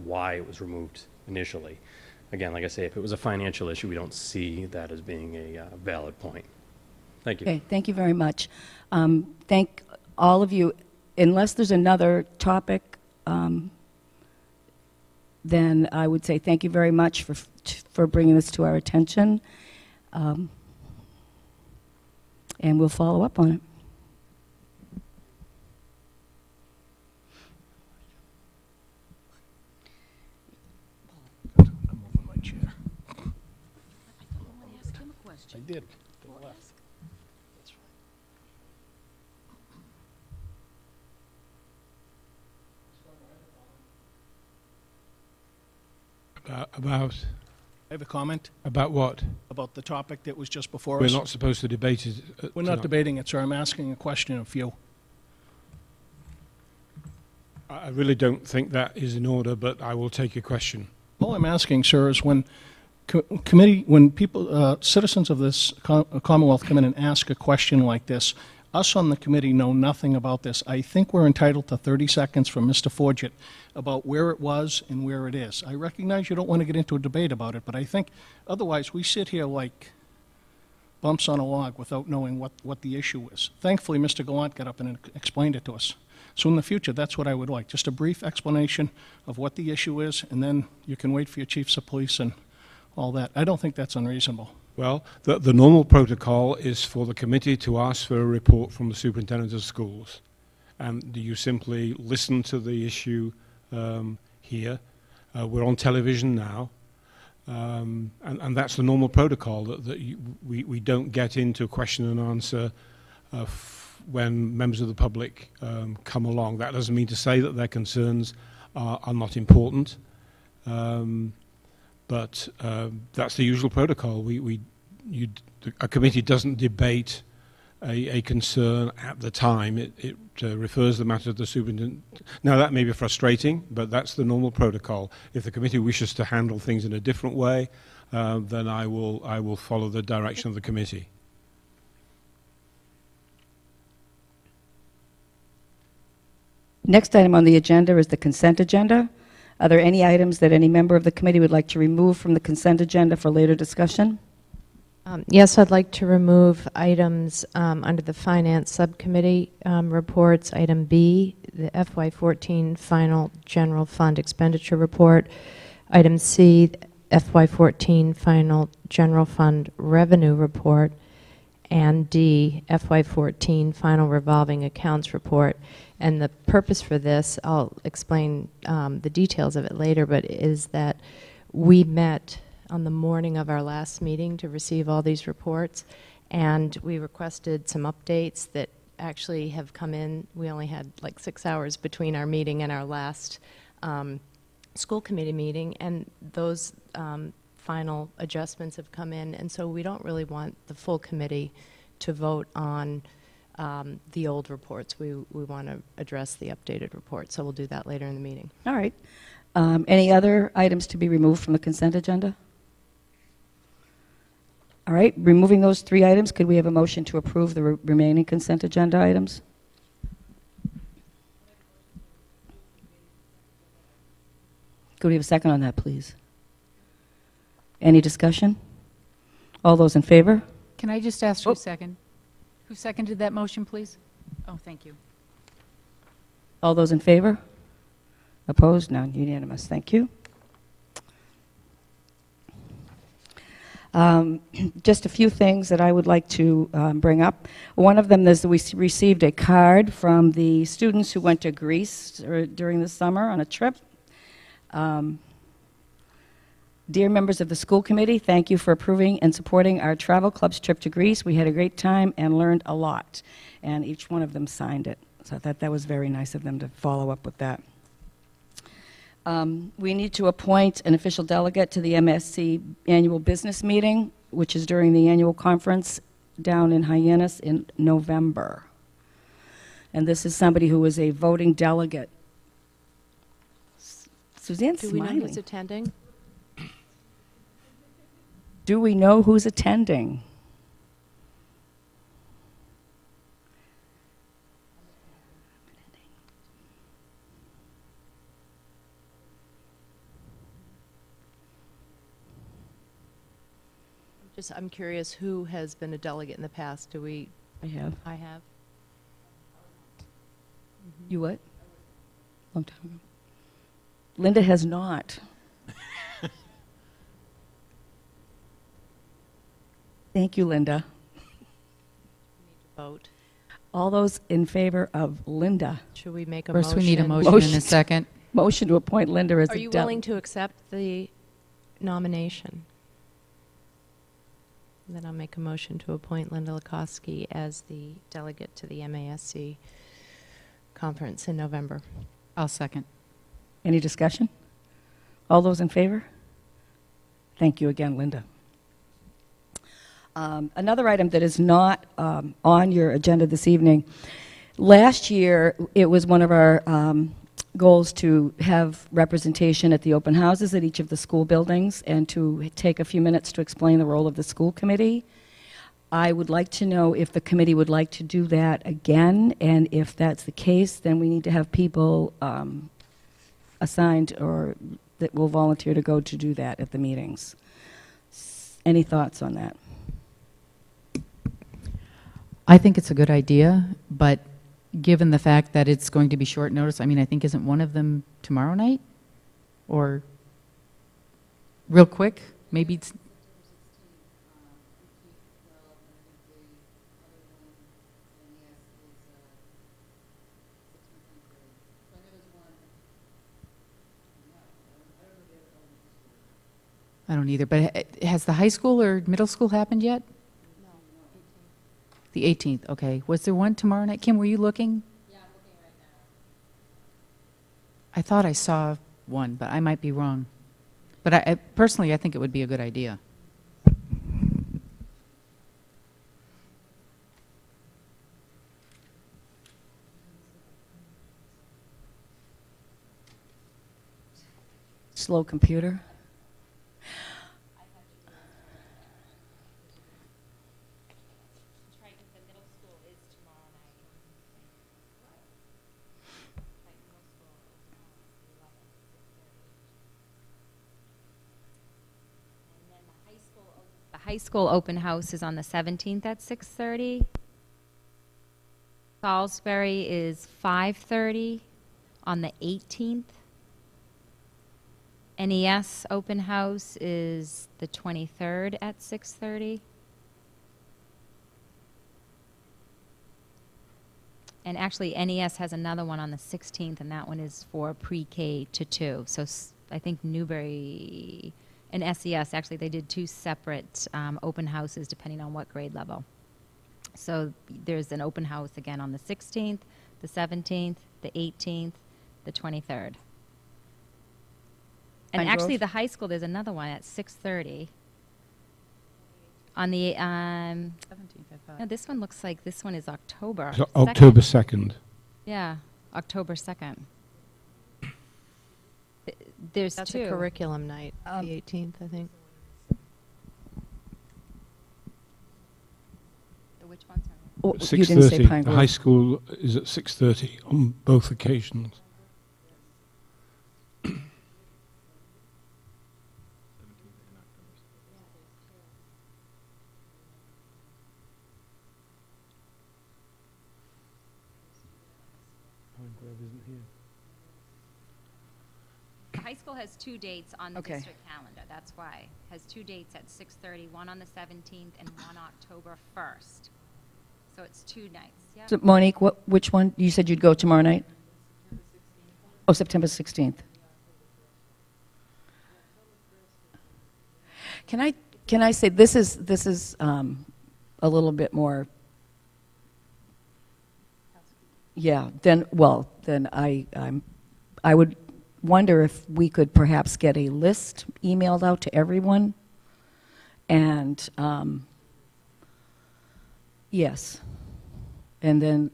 why it was removed initially. Again, like I say, if it was a financial issue, we don't see that as being a valid point. Thank you. Okay, thank you very much. Thank all of you. Unless there's another topic, then I would say thank you very much for bringing this to our attention. And we'll follow up on it. I'm moving my chair. I did. To the left. That's fine. About I have a comment about what? about the topic that was just before We're us. not supposed to debate it. We're not debating it, sir. I'm asking a question of you. I really don't think that is in order, but I will take your question. All I'm asking, sir, is when when people, citizens of this Commonwealth come in and ask a question like this, us on the committee know nothing about this. I think we're entitled to 30 seconds from Mr. Forget about where it was and where it is. I recognize you don't want to get into a debate about it, but I think otherwise we sit here like bumps on a log without knowing what the issue is. Thankfully, Mr. Gallant got up and explained it to us. So in the future, that's what I would like, just a brief explanation of what the issue is, and then you can wait for your chiefs of police and all that. I don't think that's unreasonable. Well, the normal protocol is for the committee to ask for a report from the superintendent of schools. And you simply listen to the issue here. We're on television now. And that's the normal protocol, that we don't get into question and answer when members of the public come along. That doesn't mean to say that their concerns are not important. But that's the usual protocol. A committee doesn't debate a concern at the time. It refers the matter to the superintendent. Now, that may be frustrating, but that's the normal protocol. If the committee wishes to handle things in a different way, then I will follow the direction of the committee. Next item on the agenda is the consent agenda. Are there any items that any member of the committee would like to remove from the consent agenda for later discussion? Yes, I'd like to remove items under the Finance Subcommittee reports. Item B, the FY14 Final General Fund Expenditure Report. Item C, FY14 Final General Fund Revenue Report. And D, FY14 Final Revolving Accounts Report. And the purpose for this, I'll explain the details of it later, but is that we met on the morning of our last meeting to receive all these reports, and we requested some updates that actually have come in. We only had like 6 hours between our meeting and our last school committee meeting, and those final adjustments have come in, and so we don't really want the full committee to vote on the old reports. We want to address the updated report, so we'll do that later in the meeting. All right. Any other items to be removed from the consent agenda? All right. Removing those 3 items, could we have a motion to approve the remaining consent agenda items? Could we have a second on that, please? Any discussion? All those in favor? Can I just ask who seconded that motion, please? Oh, thank you. All those in favor? Opposed? None. Unanimous. Thank you. Just a few things that I would like to bring up. One of them is that we received a card from the students who went to Greece during the summer on a trip. Dear members of the school committee, thank you for approving and supporting our travel club's trip to Greece. We had a great time and learned a lot, and each one of them signed it. So I thought that was very nice of them to follow up with that. We need to appoint an official delegate to the MSC annual business meeting, which is during the annual conference down in Hyannis in November. And this is somebody who is a voting delegate. Suzanne's Do we smiling. know who's attending? Do we know who's attending? I'm curious, who has been a delegate in the past? Do we? I have. I have. You what? Long time ago. Linda has not. Thank you, Linda. Vote. All those in favor of Linda? Should we make a First, motion? we need a motion Motion. and a second. Motion to appoint Linda as Are a you delegate. willing to accept the nomination? Then I'll make a motion to appoint Linda Lakowski as the delegate to the MASC conference in November. I'll second. Any discussion? All those in favor? Thank you again, Linda. Another item that is not on your agenda this evening. Last year, it was one of our goals to have representation at the open houses at each of the school buildings and to take a few minutes to explain the role of the school committee. I would like to know if the committee would like to do that again, and if that's the case, then we need to have people assigned or that will volunteer to go to do that at the meetings. Any thoughts on that? I think it's a good idea, but given the fact that it's going to be short notice, I mean, I think isn't one of them tomorrow night? Or real quick, maybe it's... I don't either, but has the high school or middle school happened yet? No. The 18th, okay. Was there one tomorrow night? Kim, were you looking? Yeah, I'm looking right now. I thought I saw one, but I might be wrong. But I personally, I think it would be a good idea. Slow computer? The high school open house is on the 17th at 6:30. Salisbury is 5:30 on the 18th. NES open house is the 23rd at 6:30. And actually, NES has another one on the 16th, and that one is for pre-K to 2. So I think Newbury and SES, actually, they did two separate open houses depending on what grade level. So there's an open house again on the 16th, the 17th, the 18th, the 23rd. And Pine actually, Grove? the high school, there's another one at 6:30. On the, 17th, I thought. no, this one looks like this one is October. So 2nd. October 2nd. Yeah, October 2nd. There's That's two. a curriculum night, the 18th, I think. Which one's on? Oh, you didn't say 6:30. Pine The Grove. high school is at 6:30 on both occasions. Pine Grove isn't here. The high school has two dates on the Okay. district calendar, that's why. Has two dates at 6:30, one on the 17th and one October 1st. So it's two nights, yeah. So Monique, which one? You said you'd go tomorrow night? Oh, September 16th. Can I say, this is a little bit more, yeah, then I would wonder if we could perhaps get a list emailed out to everyone. And, yes. And then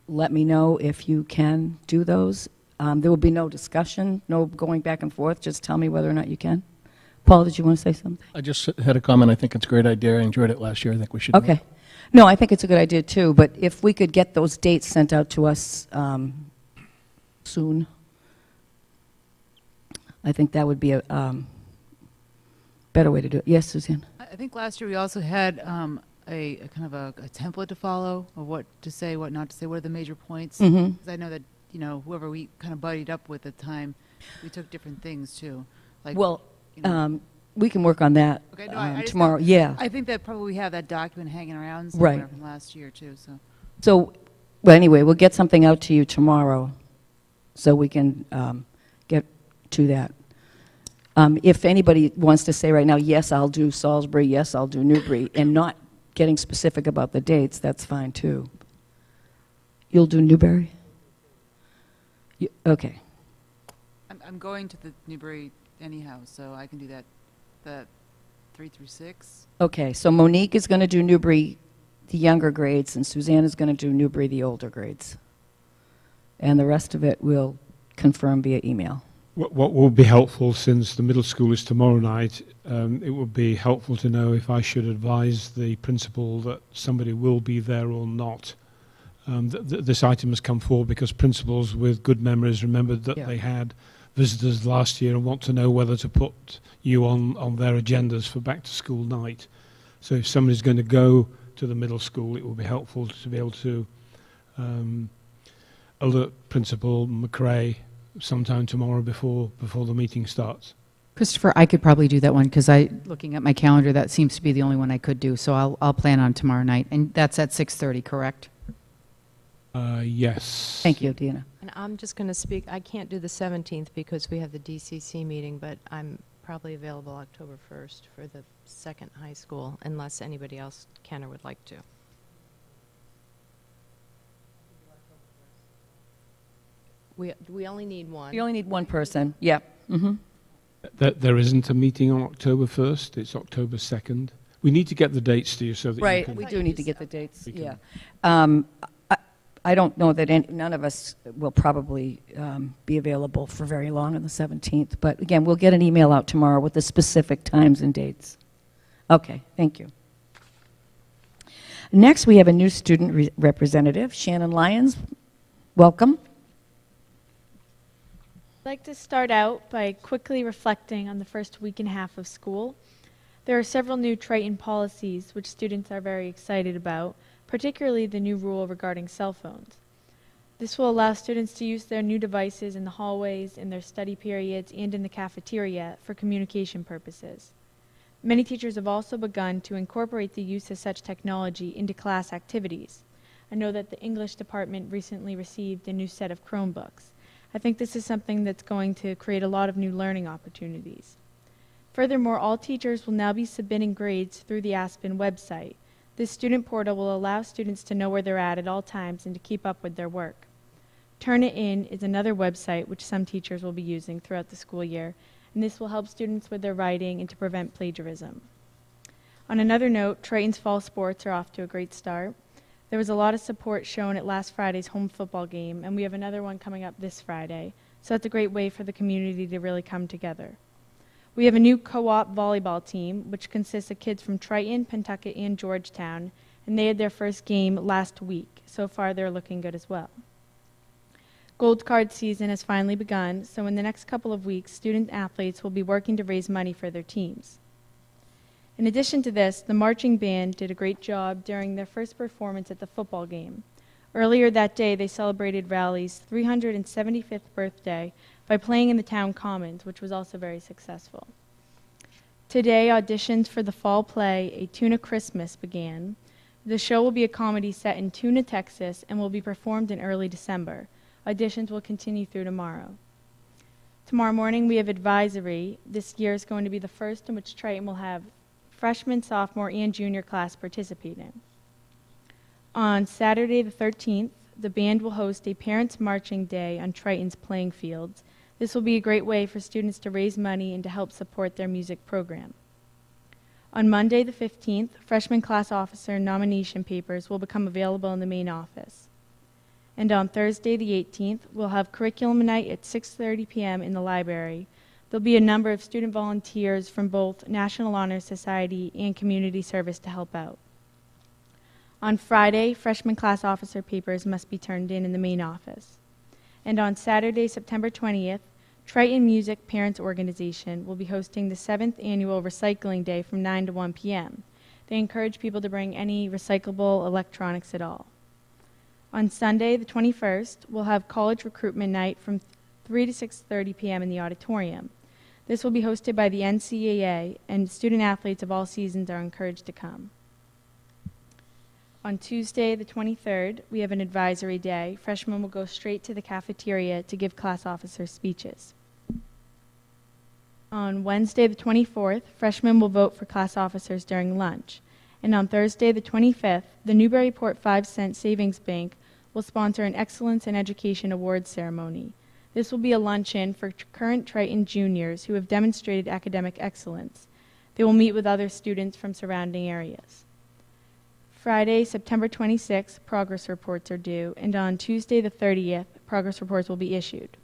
let me know if you can do those. There will be no discussion, no going back and forth. Just tell me whether or not you can. Paul, did you want to say something? I just had a comment. I think it's a great idea. I enjoyed it last year. I think we should do it. Okay. No, I think it's a good idea, too. But if we could get those dates sent out to us soon, I think that would be a better way to do it. Yes, Suzanne? I think last year we also had a kind of a template to follow of what to say, what not to say, what are the major points. Mhm. 'Cause I know that, whoever we kind of buddied up with at the time, we took different things too. Like, Well, you know- we can work on that Okay, no, I just tomorrow. know- Yeah. I think that probably we have that document hanging around Right. somewhere from last year too, so. So, well, anyway, we'll get something out to you tomorrow so we can get to that. If anybody wants to say right now, yes, I'll do Salisbury, yes, I'll do Newbury, and not getting specific about the dates, that's fine too. You'll do Newbury? Okay. I'm going to the Newbury anyhow, so I can do that, the 3 through 6. Okay, so Monique is going to do Newbury, the younger grades, and Suzanne is going to do Newbury, the older grades. And the rest of it we'll confirm via email. What will be helpful, since the middle school is tomorrow night, it would be helpful to know if I should advise the principal that somebody will be there or not. This item has come forward because principals with good memories remembered that Yeah. they had visitors last year and want to know whether to put you on their agendas for back to school night. So if somebody's going to go to the middle school, it will be helpful to be able to alert Principal McRae sometime tomorrow before the meeting starts. Christopher, I could probably do that one because looking at my calendar, that seems to be the only one I could do. So I'll plan on tomorrow night, and that's at 6:30, correct? Yes. Thank you, Deanna. And I'm just going to speak, I can't do the 17th because we have the DCC meeting, but I'm probably available October 1st for the second high school, unless anybody else can or would like to. We only need one. You only need one person. Yeah. Mm-hmm. There isn't a meeting on October 1st. It's October 2nd. We need to get the dates to you so that you Right, can... we do need to get the dates, We can- yeah. I don't know that none of us will probably be available for very long on the 17th, but again, we'll get an email out tomorrow with the specific times and dates. Okay, thank you. Next, we have a new student representative, Shannon Lyons. Welcome. I'd like to start out by quickly reflecting on the first week and a half of school. There are several new Triton policies which students are very excited about, particularly the new rule regarding cell phones. This will allow students to use their new devices in the hallways, in their study periods, and in the cafeteria for communication purposes. Many teachers have also begun to incorporate the use of such technology into class activities. I know that the English department recently received a new set of Chromebooks. I think this is something that's going to create a lot of new learning opportunities. Furthermore, all teachers will now be submitting grades through the Aspen website. This student portal will allow students to know where they're at all times and to keep up with their work. Turnitin is another website which some teachers will be using throughout the school year, and this will help students with their writing and to prevent plagiarism. On another note, Triton's fall sports are off to a great start. There was a lot of support shown at last Friday's home football game, and we have another one coming up this Friday, so that's a great way for the community to really come together. We have a new co-op volleyball team, which consists of kids from Triton, Pentucket, and Georgetown, and they had their first game last week. So far, they're looking good as well. Gold Card season has finally begun, so in the next couple of weeks, student athletes will be working to raise money for their teams. In addition to this, the marching band did a great job during their first performance at the football game. Earlier that day, they celebrated Rowley's 375th birthday by playing in the town commons, which was also very successful. Today, auditions for the fall play, A Tuna Christmas, began. The show will be a comedy set in Tuna, Texas, and will be performed in early December. Auditions will continue through tomorrow. Tomorrow morning, we have advisory. This year is going to be the first in which Triton will have freshman, sophomore, and junior class participating. On Saturday the 13th, the band will host a Parents Marching Day on Triton's playing fields. This will be a great way for students to raise money and to help support their music program. On Monday the 15th, freshman class officer nomination papers will become available in the main office. And on Thursday the 18th, we'll have curriculum night at 6:30 p.m. in the library. There'll be a number of student volunteers from both National Honor Society and Community Service to help out. On Friday, freshman class officer papers must be turned in the main office. And on Saturday, September 20th, Triton Music Parents Organization will be hosting the 7th annual Recycling Day from 9 to 1 p.m. They encourage people to bring any recyclable electronics at all. On Sunday, the 21st, we'll have College Recruitment Night from 3 to 6:30 p.m. in the auditorium. This will be hosted by the NCAA, and student athletes of all seasons are encouraged to come. On Tuesday, the 23rd, we have an advisory day. Freshmen will go straight to the cafeteria to give class officers speeches. On Wednesday, the 24th, freshmen will vote for class officers during lunch. And on Thursday, the 25th, the Newburyport 5-cent Savings Bank will sponsor an Excellence in Education Awards ceremony. This will be a luncheon for current Triton juniors who have demonstrated academic excellence. They will meet with other students from surrounding areas. Friday, September 26th, progress reports are due, and on Tuesday, the 30th, progress reports will be issued.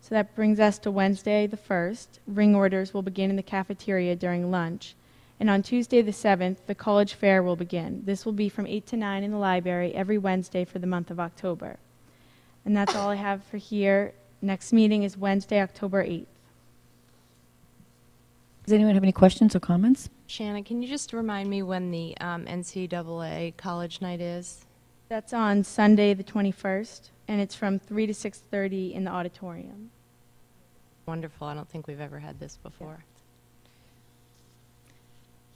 So that brings us to Wednesday, the 1st. Ring orders will begin in the cafeteria during lunch. And on Tuesday, the 7th, the college fair will begin. This will be from 8 to 9 in the library every Wednesday for the month of October. And that's all I have for here. Next meeting is Wednesday, October 8th. Does anyone have any questions or comments? Shannon, can you just remind me when the NCAA college night is? That's on Sunday, the 21st, and it's from 3 to 6:30 in the auditorium. Wonderful. I don't think we've ever had this before.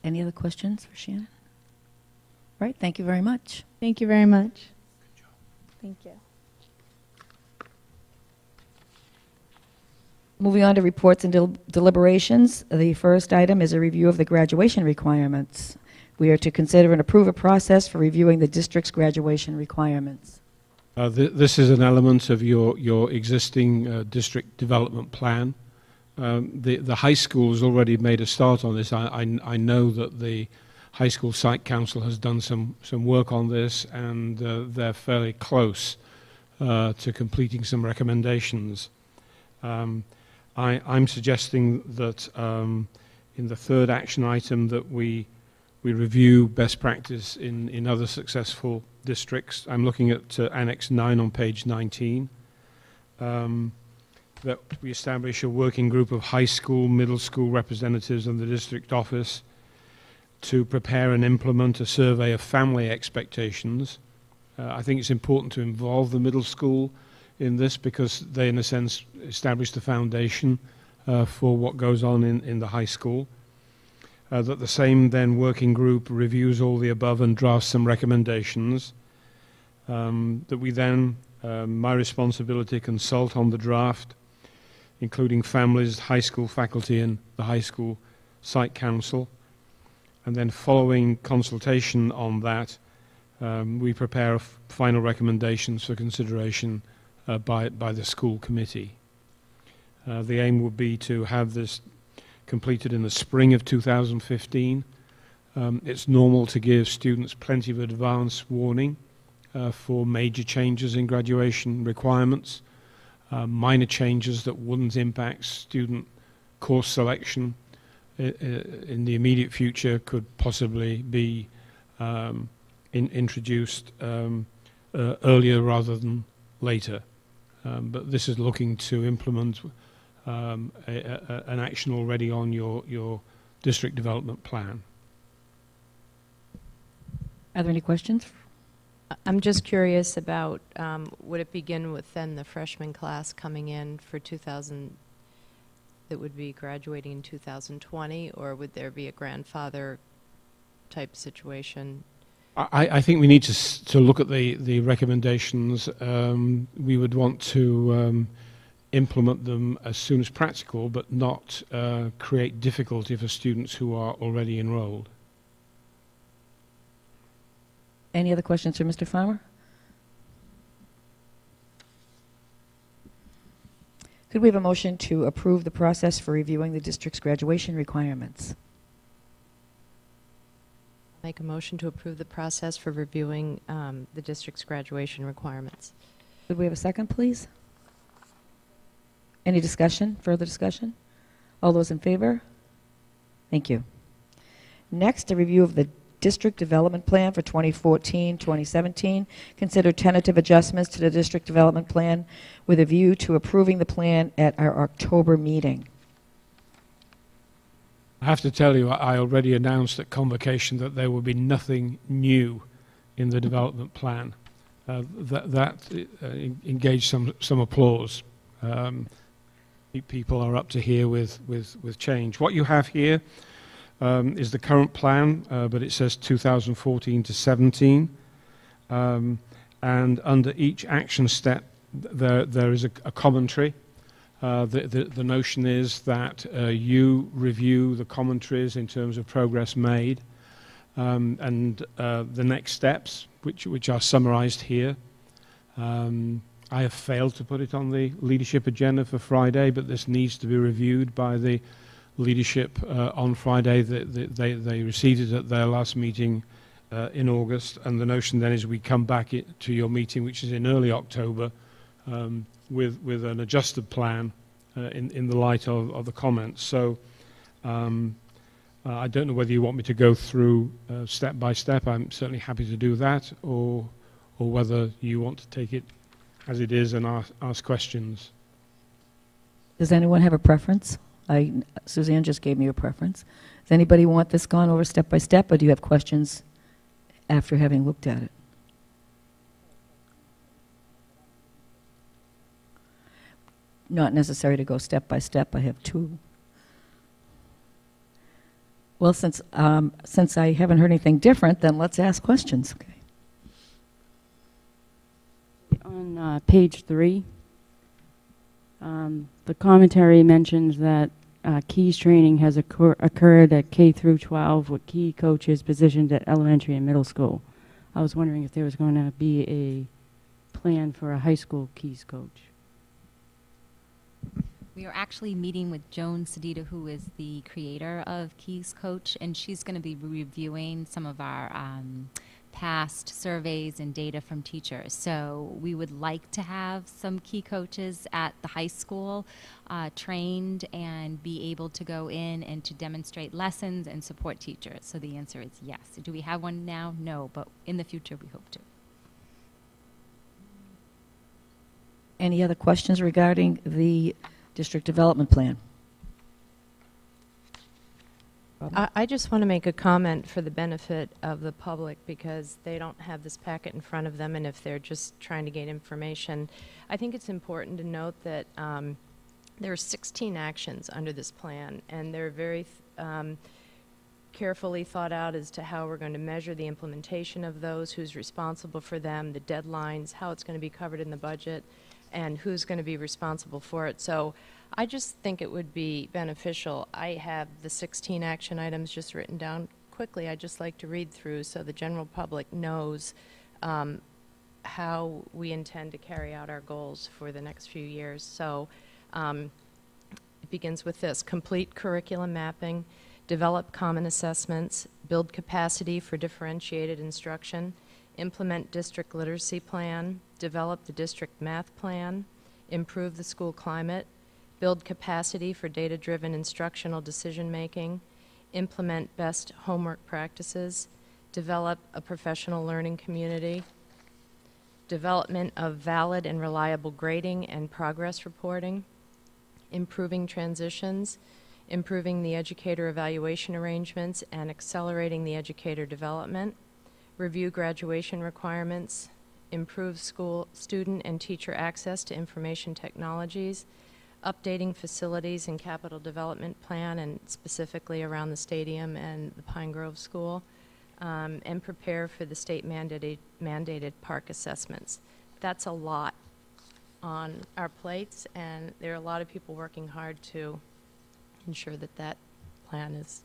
Any other questions for Shannon? All right, thank you very much. Thank you very much. Good job. Thank you. Moving on to reports and deliberations. The first item is a review of the graduation requirements. We are to consider and approve a process for reviewing the district's graduation requirements. This is an element of your existing district development plan. The high school has already made a start on this. I know that the high school site council has done some work on this, and they're fairly close to completing some recommendations. I'm suggesting that in the third action item that we review best practice in other successful districts. I'm looking at Annex 9 on page 19. That we establish a working group of high school, middle school representatives in the district office to prepare and implement a survey of family expectations. I think it's important to involve the middle school in this because they, in a sense, establish the foundation for what goes on in the high school. That the same then working group reviews all the above and drafts some recommendations. That we then, my responsibility, consult on the draft, including families, high school faculty, and the high school site council. And then following consultation on that, we prepare final recommendations for consideration by the school committee. The aim would be to have this completed in the spring of 2015. It's normal to give students plenty of advance warning for major changes in graduation requirements, minor changes that wouldn't impact student course selection in the immediate future could possibly be introduced earlier rather than later. But this is looking to implement an action already on your district development plan. Are there any questions? I'm just curious about, would it begin with then the freshman class coming in for 2000, that would be graduating in 2020, or would there be a grandfather type situation? I think we need to look at the recommendations. We would want to implement them as soon as practical, but not create difficulty for students who are already enrolled. Any other questions for Mr. Farmer? Could we have a motion to approve the process for reviewing the district's graduation requirements? Make a motion to approve the process for reviewing the district's graduation requirements. Could we have a second, please? Any discussion, further discussion? All those in favor? Thank you. Next, a review of the District Development Plan for 2014-2017. Consider tentative adjustments to the District Development Plan with a view to approving the plan at our October meeting. I have to tell you, I already announced at convocation that there will be nothing new in the development plan. That engaged some applause. People are up to here with change. What you have here is the current plan, but it says 2014 to 17. And under each action step, there is a commentary. The notion is that you review the commentaries in terms of progress made and the next steps, which are summarized here. I have failed to put it on the leadership agenda for Friday, but this needs to be reviewed by the leadership on Friday. They received it at their last meeting in August, and the notion then is we come back to your meeting, which is in early October, with an adjusted plan in the light of the comments. So I don't know whether you want me to go through step by step. I'm certainly happy to do that, or whether you want to take it as it is and ask questions. Does anyone have a preference? Suzanne just gave me a preference. Does anybody want this gone over step by step, or do you have questions after having looked at it? Not necessary to go step by step. I have two. Well, since I haven't heard anything different, then let's ask questions. Okay. On page 3, the commentary mentions that KEYS training has occurred at K through 12 with key coaches positioned at elementary and middle school. I was wondering if there was going to be a plan for a high school KEYS coach. We are actually meeting with Joan Sedita, who is the creator of KEYS Coach, and she's going to be reviewing some of our past surveys and data from teachers. So we would like to have some key coaches at the high school trained and be able to go in and to demonstrate lessons and support teachers. So the answer is yes. Do we have one now? No, but in the future we hope to. Any other questions regarding the district development plan? I just want to make a comment for the benefit of the public, because they don't have this packet in front of them, and if they're just trying to get information, I think it's important to note that there are 16 actions under this plan, and they're very carefully thought out as to how we're going to measure the implementation of those, who's responsible for them, the deadlines, how it's going to be covered in the budget, and who's going to be responsible for it. So I just think it would be beneficial. I have the 16 action items just written down quickly. I'd just like to read through so the general public knows how we intend to carry out our goals for the next few years. So it begins with this: complete curriculum mapping, develop common assessments, build capacity for differentiated instruction, implement district literacy plan, develop the district math plan, improve the school climate, build capacity for data-driven instructional decision-making, implement best homework practices, develop a professional learning community, development of valid and reliable grading and progress reporting, improving transitions, improving the educator evaluation arrangements and accelerating the educator development, review graduation requirements, improve school student and teacher access to information technologies, updating facilities and capital development plan, and specifically around the stadium and the Pine Grove School, and prepare for the state mandated park assessments. That's a lot on our plates, and there are a lot of people working hard to ensure that that plan is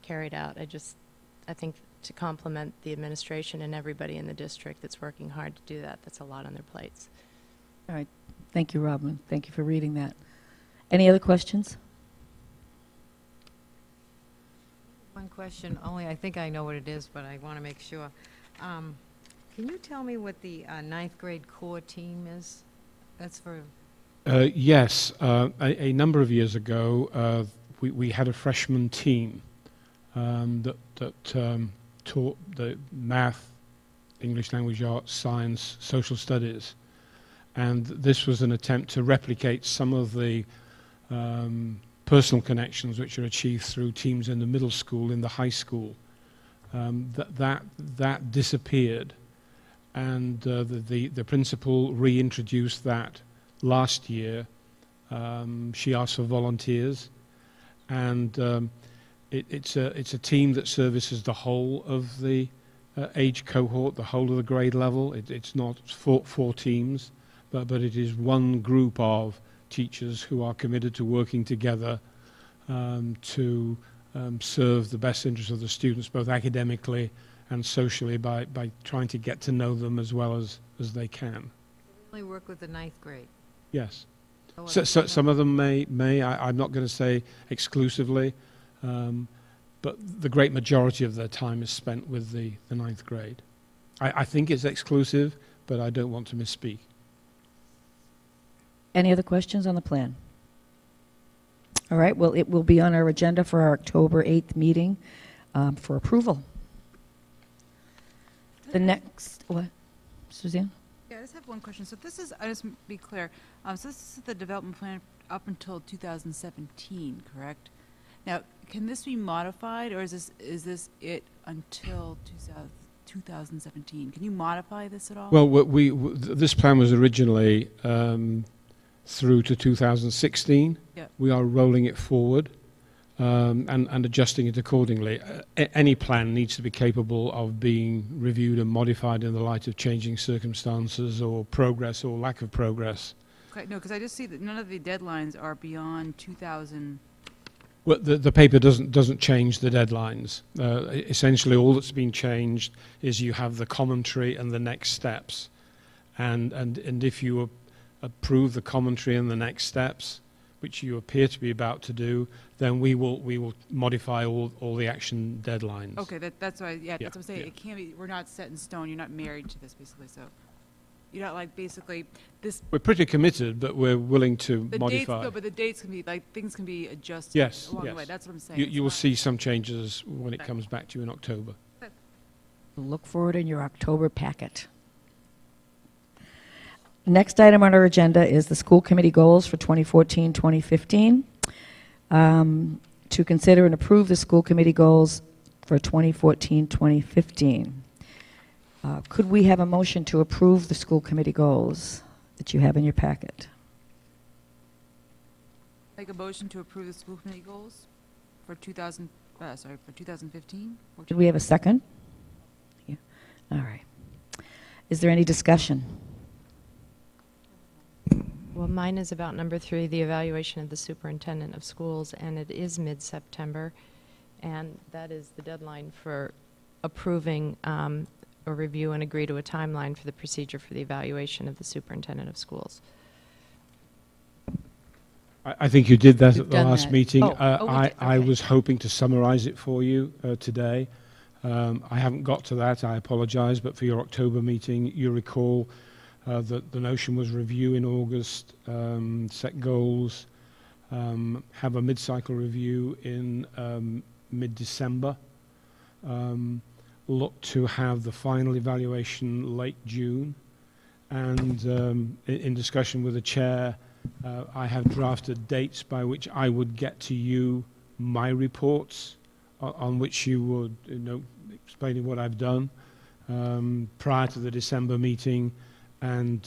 carried out. I think to compliment the administration and everybody in the district that's working hard to do that, that's a lot on their plates. All right. Thank you, Robin. Thank you for reading that. Any other questions? One question, only I think I know what it is, but I want to make sure. Can you tell me what the ninth grade core team is? That's for... Yes. A number of years ago, we had a freshman team that taught the math, English language arts, science, social studies. And this was an attempt to replicate some of the personal connections which are achieved through teams in the middle school, in the high school. That disappeared, and the principal reintroduced that last year. She asked for volunteers, and it's a team that services the whole of the age cohort, the whole of the grade level. It's not four teams, but it is one group of teachers who are committed to working together to serve the best interests of the students, both academically and socially, by trying to get to know them as well as they can. Only work with the 9th grade. Yes. Oh, So some of them may. I'm not going to say exclusively, but the great majority of their time is spent with the 9th grade. I think it's exclusive, but I don't want to misspeak. Any other questions on the plan? All right, well, it will be on our agenda for our October 8th meeting for approval. The next, what? Suzanne? Yeah, I just have one question. So this is, I just to be clear, so this is the development plan up until 2017, correct? Now, can this be modified, or is this it until 2017? Can you modify this at all? Well, this plan was originally through to 2016. Yep. We are rolling it forward and adjusting it accordingly. Any plan needs to be capable of being reviewed and modified in the light of changing circumstances or progress or lack of progress. Okay, no, because I just see that none of the deadlines are beyond 2000. Well, the paper doesn't change the deadlines. Essentially, all that's been changed is you have the commentary and the next steps, and if you approve the commentary and the next steps, which you appear to be about to do, then we will modify all the action deadlines. Okay, that's why. Yeah, Yeah, that's what I'm saying. yeah. It can't be. We're not set in stone. You're not married to this, basically. So you're not like basically this. We're pretty committed, but we're willing to The dates, modify. no, but the dates can be like things can be adjusted Yes, along yes. the way. That's what I'm saying. You will It's not- see some changes when it comes back to you in October. Look for it in your October packet. Next item on our agenda is the school committee goals for 2014-2015. To consider and approve the school committee goals for 2014-2015. Could we have a motion to approve the school committee goals that you have in your packet? Make a motion to approve the school committee goals for 2015? Do we have a second? Yeah. All right. Is there any discussion? Well, mine is about number 3, the evaluation of the superintendent of schools, and it is mid-September, and that is the deadline for approving a review and agree to a timeline for the procedure for the evaluation of the superintendent of schools. I think you did that You've at the done last that. meeting. Oh, we did, I okay. was hoping to summarize it for you today. I haven't got to that. I apologize, but for your October meeting, you recall that the notion was review in August, set goals, have a mid-cycle review in mid-December, look to have the final evaluation late June, and in discussion with the chair, I have drafted dates by which I would get to you my reports on which you would, explaining what I've done prior to the December meeting and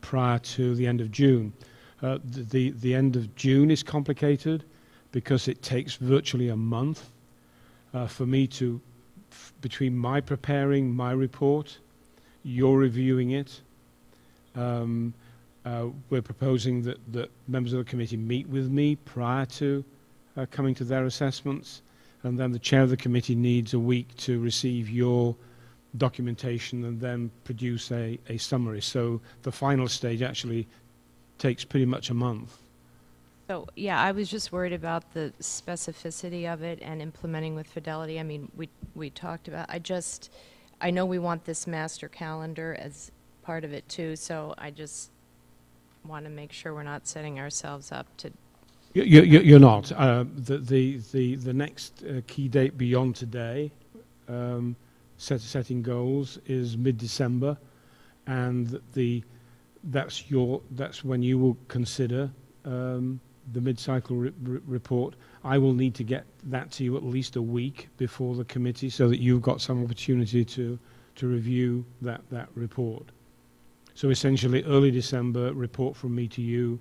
prior to the end of June. The end of June is complicated because it takes virtually a month for me to, between my preparing my report, you're reviewing it. We're proposing that members of the committee meet with me prior to coming to their assessments, and then the chair of the committee needs a week to receive your documentation and then produce a summary. So the final stage actually takes pretty much a month. So, yeah, I was just worried about the specificity of it and implementing with fidelity. I mean, we talked about, I know we want this master calendar as part of it too, so I just want to make sure we're not setting ourselves up to. You're not. The next key date beyond today setting goals is mid-December, and that's when you will consider the mid-cycle report. I will need to get that to you at least a week before the committee, so that you've got some opportunity to review that report. So essentially, early December, report from me to you,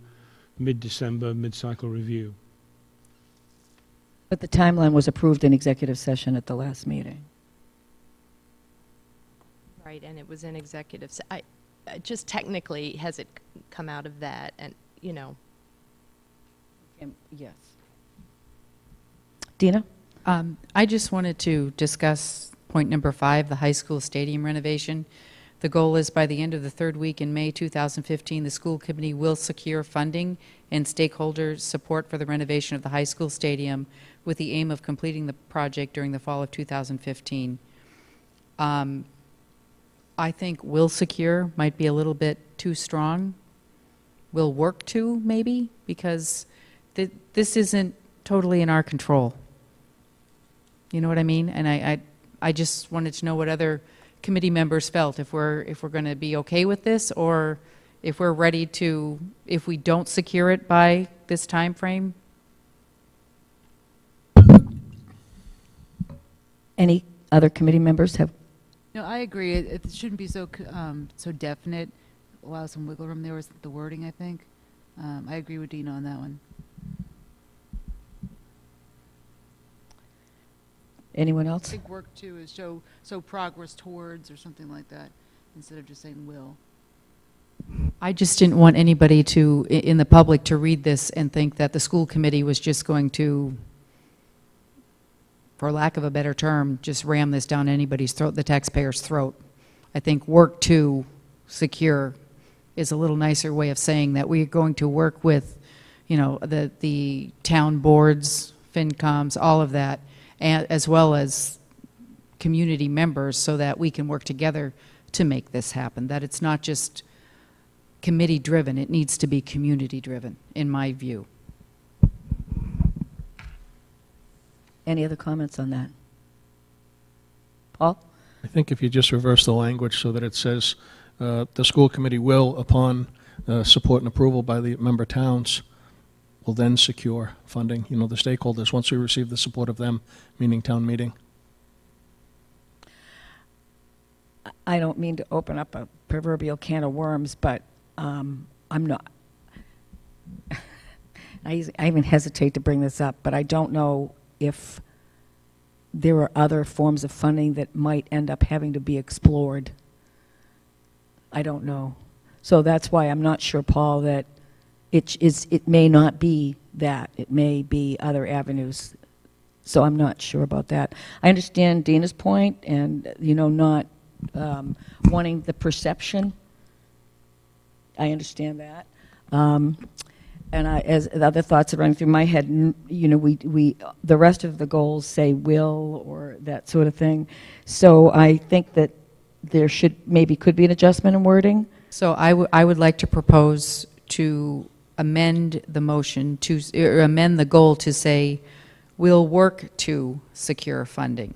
mid-December, mid-cycle review. But the timeline was approved in executive session at the last meeting. Right, and it was in executive, just technically, has it come out of that, and, you know. Yes. Dina? I just wanted to discuss point number 5, the high school stadium renovation. The goal is by the end of the third week in May 2015, the school committee will secure funding and stakeholder support for the renovation of the high school stadium with the aim of completing the project during the fall of 2015. I think will secure might be a little bit too strong. Will work to, maybe, because this isn't totally in our control. You know what I mean? And I just wanted to know what other committee members felt, if we're going to be okay with this, or if we're ready to, if we don't secure it by this time frame. Any other committee members have? No, I agree. It shouldn't be so definite. Allow some wiggle room. There was the wording, I think. I agree with Dina on that one. Anyone I else? think work too is show progress towards, or something like that, instead of just saying will. I just didn't want anybody to, in the public, to read this and think that the school committee was just going to, for lack of a better term, just ram this down anybody's throat, the taxpayer's throat. I think work to secure is a little nicer way of saying that we're going to work with, you know, the town boards, FinComs, all of that, and as well as community members, so that we can work together to make this happen, that it's not just committee driven, it needs to be community driven, in my view. Any other comments on that? Paul? I think if you just reverse the language so that it says the school committee will, upon support and approval by the member towns, will then secure funding, you know, the stakeholders, once we receive the support of them, meaning town meeting. I don't mean to open up a proverbial can of worms, but I'm not. I even hesitate to bring this up, but I don't know if there are other forms of funding that might end up having to be explored. I don't know. So that's why I'm not sure, Paul, that it may not be that. It may be other avenues. So I'm not sure about that. I understand Dina's point, and, you know, not wanting the perception. I understand that. And as the other thoughts are running through my head, you know, the rest of the goals say will, or that sort of thing. So I think that there could be an adjustment in wording. So I would like to propose to amend the motion or amend the goal to say, we'll work to secure funding.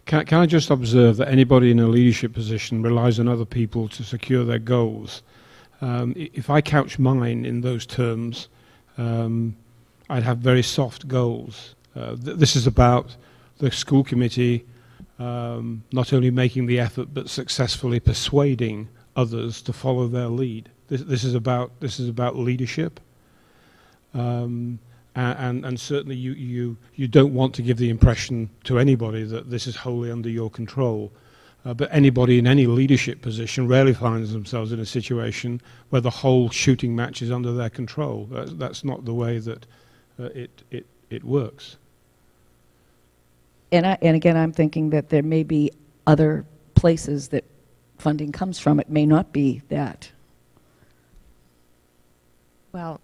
Can I just observe that anybody in a leadership position relies on other people to secure their goals? If I couch mine in those terms, I'd have very soft goals. This is about the school committee not only making the effort but successfully persuading others to follow their lead. This is about leadership, and certainly you don't want to give the impression to anybody that this is wholly under your control. But anybody in any leadership position rarely finds themselves in a situation where the whole shooting match is under their control. That's not the way that it works. And again, I'm thinking that there may be other places that funding comes from. It may not be that. Well,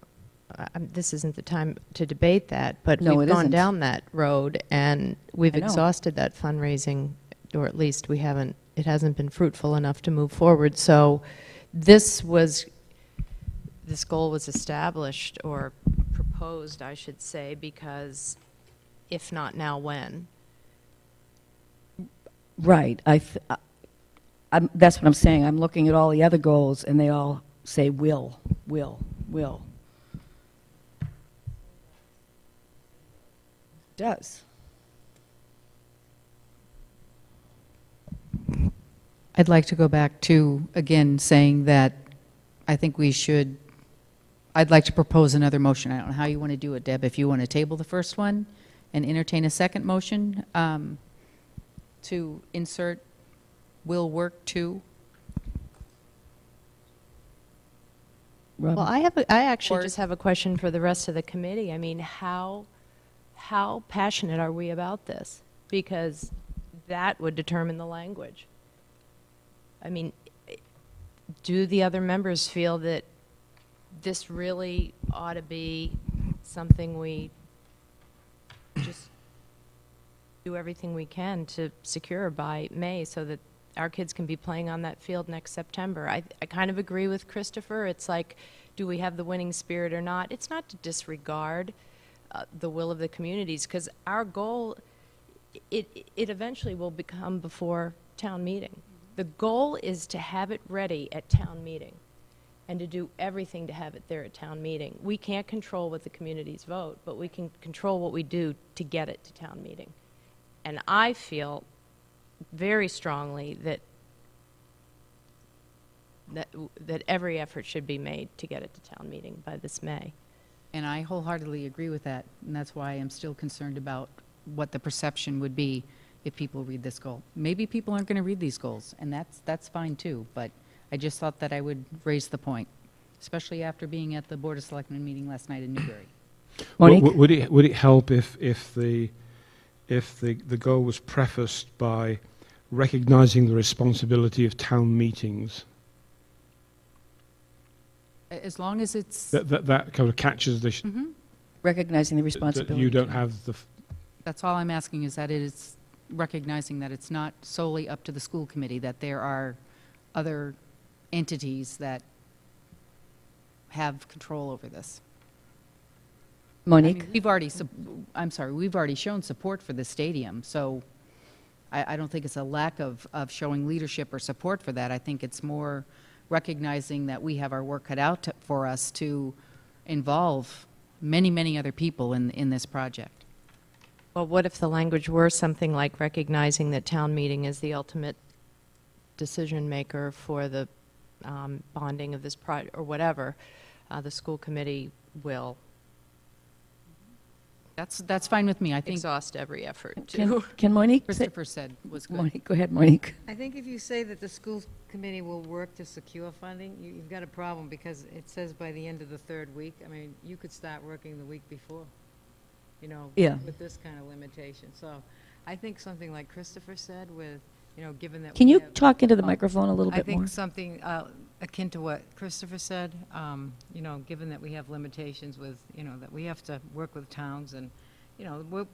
this isn't the time to debate that, but No, we've it gone isn't. down that road, and we've I know. exhausted that fundraising, or at least it hasn't been fruitful enough to move forward. So this goal was established, or proposed, I should say, because if not now, when? Right. That's what I'm saying. I'm looking at all the other goals, and they all say will, will, will. Does. I'd like to go back to, again, saying that I think we should, I'd like to propose another motion. I don't know how you want to do it, Deb. If you want to table the first one and entertain a second motion to insert will work to. Robin? Well, I actually Or- just have a question for the rest of the committee. I mean, how passionate are we about this? Because that would determine the language. I mean, do the other members feel that this really ought to be something we just do everything we can to secure by May so that our kids can be playing on that field next September? I kind of agree with Christopher. It's like, do we have the winning spirit or not? It's not to disregard the will of the communities, because our goal, it eventually will become before town meeting. The goal is to have it ready at town meeting and to do everything to have it there at town meeting. We can't control what the communities vote, but we can control what we do to get it to town meeting. And I feel very strongly that every effort should be made to get it to town meeting by this May. And I wholeheartedly agree with that, and that's why I'm still concerned about what the perception would be if people read this goal. Maybe people aren't going to read these goals, and that's fine too, but I just thought that I would raise the point, especially after being at the Board of Selectmen meeting last night in Newbury. Monique? Would it help if the goal was prefaced by recognizing the responsibility of town meetings? As long as it's, That kind of catches the Recognizing the that responsibility. you don't have the that's all I'm asking, is that it is recognizing that it's not solely up to the school committee, that there are other entities that have control over this. I Monique? mean, we've already shown support for the stadium, so I don't think it's a lack of showing leadership or support for that. I think it's more recognizing that we have our work cut out for us to involve many, many other people in this project. Well, what if the language were something like recognizing that town meeting is the ultimate decision maker for the bonding of this project, or whatever, the school committee will That's fine with me. I think exhaust every effort to. Can Monique say? Christopher said was good. Monique, go ahead, Monique. I think if you say that the school committee will work to secure funding, you've got a problem, because it says by the end of the third week. I mean, you could start working the week before, Yeah. with this kind of limitation. So I think something like Christopher said with, given that Can we you have- talk into the microphone a little I bit more? think something akin to what Christopher said, given that we have limitations with, that we have to work with towns and,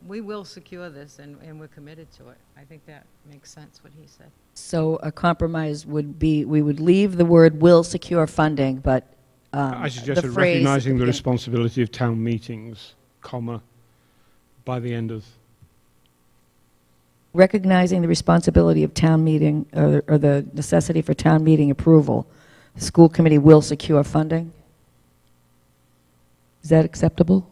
we will secure this and we're committed to it. I think that makes sense, what he said. So a compromise would be, we would leave the word "will secure funding," but I the suggested phrase at recognizing the beginning- responsibility of town meetings, comma, by the end of. recognizing the responsibility of town meeting, or the necessity for town meeting approval. The school committee will secure funding. Is that acceptable?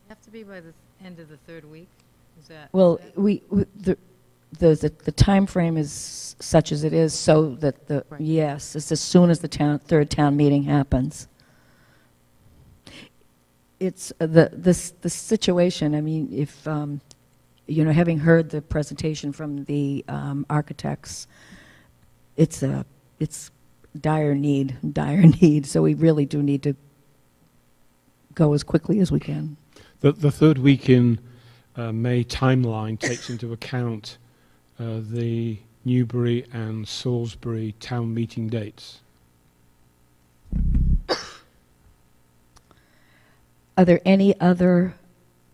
Have to be by the end of the third week? Is that? Well, is the timeframe is such as it is, so that Right. yes, it's as soon as the third town meeting happens. It's the situation, I mean, if, having heard the presentation from the architects, it's dire need, so we really do need to go as quickly as we can. The third week in May timeline takes into account the Newbury and Salisbury town meeting dates. Are there any other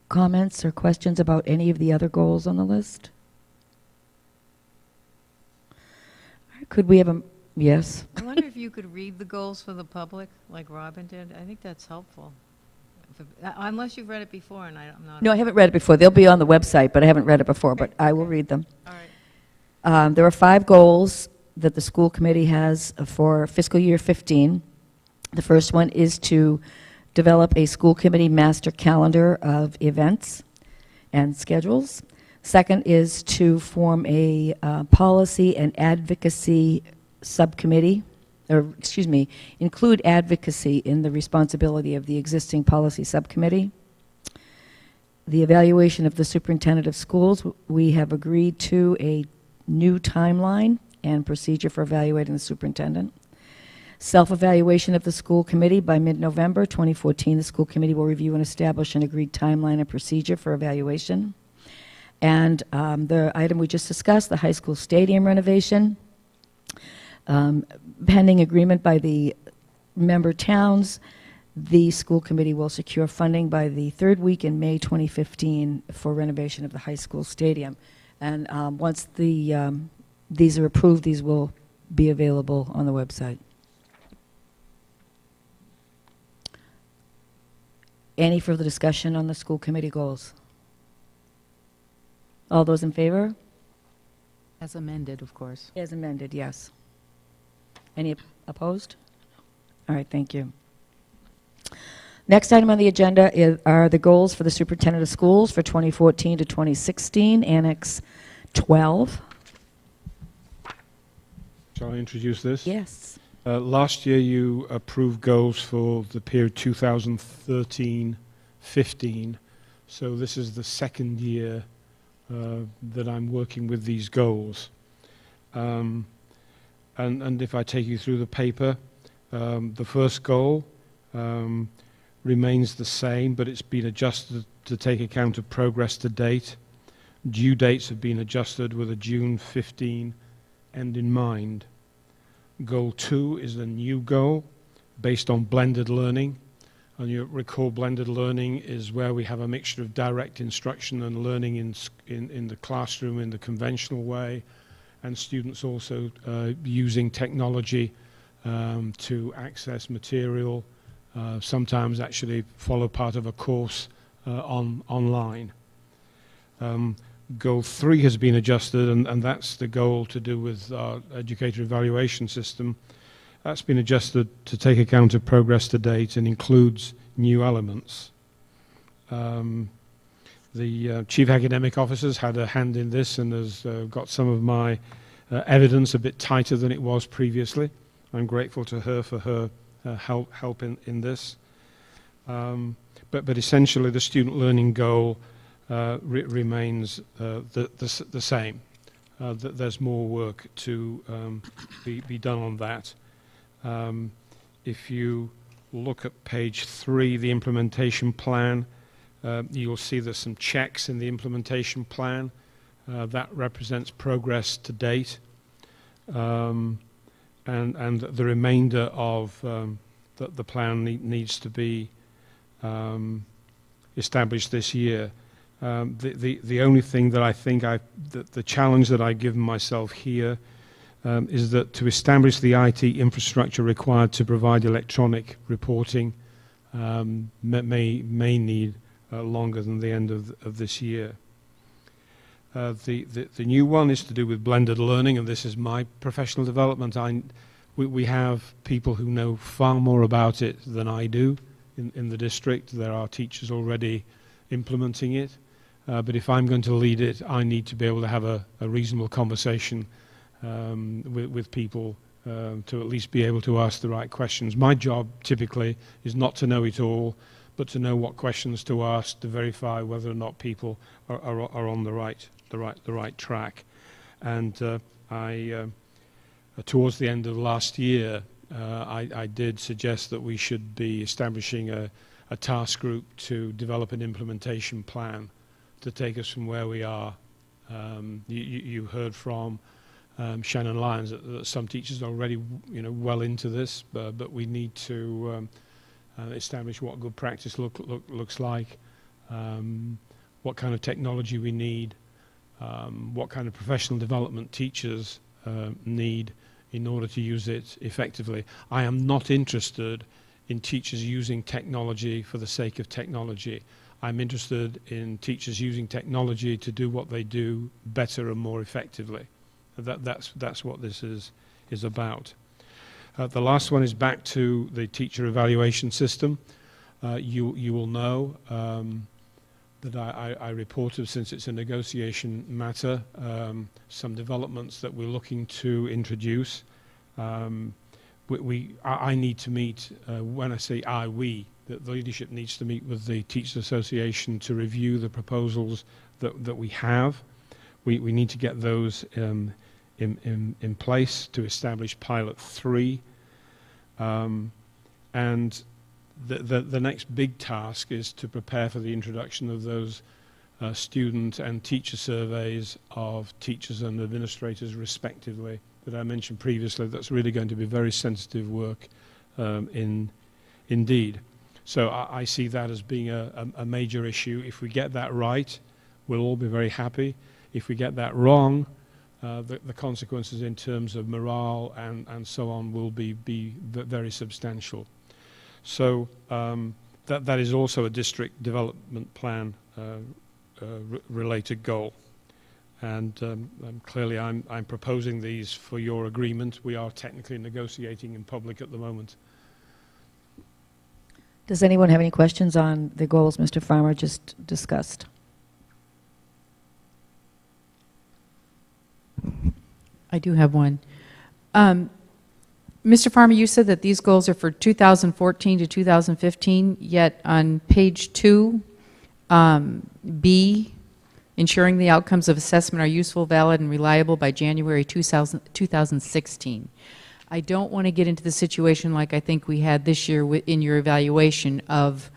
comments or questions about any of the other goals on the list? All right, Could we have a, yes? I wonder if you could read the goals for the public, like Robin did? I think that's helpful. Unless you've read it before, and I'm not... No, I haven't read it before. They'll be on the website, but I haven't read it before, but I will read them. All right. There are 5 goals that the school committee has for fiscal year 15. The first one is to develop a school committee master calendar of events and schedules. Second is to form a policy and advocacy subcommittee, or excuse me, include advocacy in the responsibility of the existing policy subcommittee. The evaluation of the superintendent of schools, we have agreed to a new timeline and procedure for evaluating the superintendent. Self-evaluation of the school committee by mid-November 2014. The school committee will review and establish an agreed timeline and procedure for evaluation. And the item we just discussed, the high school stadium renovation, pending agreement by the member towns, the school committee will secure funding by the 3rd week in May 2015 for renovation of the high school stadium. And once these are approved, these will be available on the website. Any further discussion on the school committee goals? All those in favor? As amended, of course. As amended, yes. Any opposed? All right, thank you. Next item on the agenda are the goals for the superintendent of schools for 2014 to 2016, Annex 12. Shall I introduce this? Yes. Last year you approved goals for the period 2013-15, so this is the 2nd year that I'm working with these goals. And if I take you through the paper, the first goal remains the same, but it's been adjusted to take account of progress to date. Due dates have been adjusted with a June 15 end in mind. Goal 2 is a new goal based on blended learning. And you recall blended learning is where we have a mixture of direct instruction and learning in the classroom in the conventional way, and students also using technology to access material, sometimes actually follow part of a course online. Goal 3 has been adjusted, and that's the goal to do with our educator evaluation system. That's been adjusted to take account of progress to date and includes new elements. The Chief Academic Officer's had a hand in this and has got some of my evidence a bit tighter than it was previously. I'm grateful to her for her help in this. But essentially the student learning goal remains the same. There's more work to be done on that. If you look at page 3, the implementation plan, you'll see there's some checks in the implementation plan. That represents progress to date. And the remainder of the plan needs to be established this year. The only thing that I think the challenge that I've given myself here is that to establish the IT infrastructure required to provide electronic reporting may need longer than the end of this year. The new one is to do with blended learning, and this is my professional development. We have people who know far more about it than I do in the district. There are teachers already implementing it. But if I'm going to lead it, I need to be able to have a reasonable conversation with people to at least be able to ask the right questions. My job typically is not to know it all, but to know what questions to ask to verify whether or not people are on the right track. And towards the end of last year, I did suggest that we should be establishing a task group to develop an implementation plan to take us from where we are. You heard from Shannon Lyons that some teachers are already well into this, but we need to establish what good practice looks like, what kind of technology we need, what kind of professional development teachers need in order to use it effectively. I am not interested in teachers using technology for the sake of technology. I'm interested in teachers using technology to do what they do better and more effectively. That's what this is about. The last one is back to the teacher evaluation system. You will know that I reported, since it's a negotiation matter, some developments that we're looking to introduce. I need to meet, when I say we, the leadership needs to meet with the Teachers Association to review the proposals that we have. We need to get those in place to establish Pilot 3. And the next big task is to prepare for the introduction of those student and teacher surveys of teachers and administrators respectively that I mentioned previously. That's really going to be very sensitive work indeed. So I see that as being a major issue. If we get that right, we'll all be very happy. If we get that wrong, the consequences in terms of morale and so on will be very substantial. So that is also a district development plan related goal. And clearly I'm proposing these for your agreement. We are technically negotiating in public at the moment. Does anyone have any questions on the goals Mr. Farmer just discussed? I do have one. Mr. Farmer, you said that these goals are for 2014 to 2015, yet on page 2, B, ensuring the outcomes of assessment are useful, valid, and reliable by January 2016. I don't want to get into the situation like I think we had this year in your evaluation of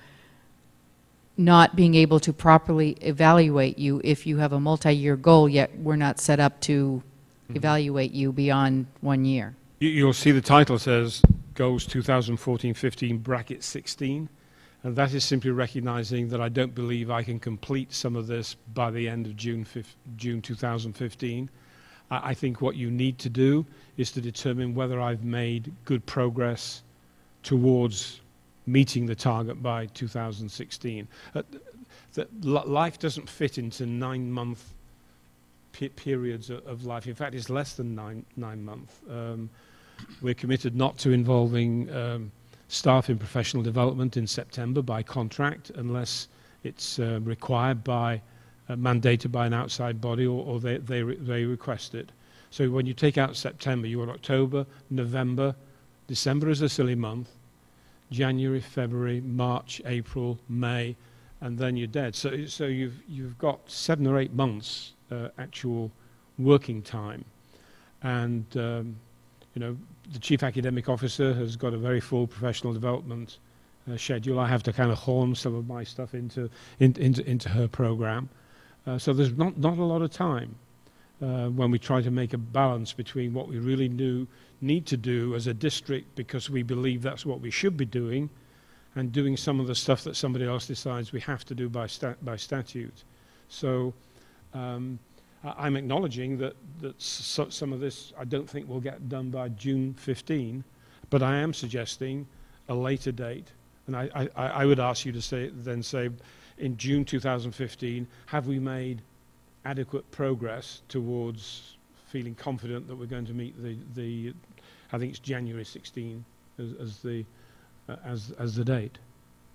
not being able to properly evaluate you if you have a multi-year goal, yet we're not set up to evaluate you beyond 1 year. You'll see the title says Goals 2014-15 bracket 16, and that is simply recognizing that I don't believe I can complete some of this by the end of June 2015. I think what you need to do is to determine whether I've made good progress towards meeting the target by 2016. Life doesn't fit into 9-month periods of life. In fact, it's less than nine months. We're committed not to involving staff in professional development in September by contract unless it's required by mandated by an outside body or they request it. So when you take out September, you've got October, November, December is a silly month, January, February, March, April, May, and then you're dead. So you've got 7 or 8 months actual working time, and you know, the chief academic officer has got a very full professional development schedule. I have to kind of horn some of my stuff into her program. So there's not a lot of time when we try to make a balance between what we really need to do as a district because we believe that's what we should be doing, and doing some of the stuff that somebody else decides we have to do by statute. So I'm acknowledging that some of this I don't think will get done by June 15, but I am suggesting a later date, and I would ask you to say in June 2015, have we made adequate progress towards feeling confident that we're going to meet the I think it's January 16 as the date.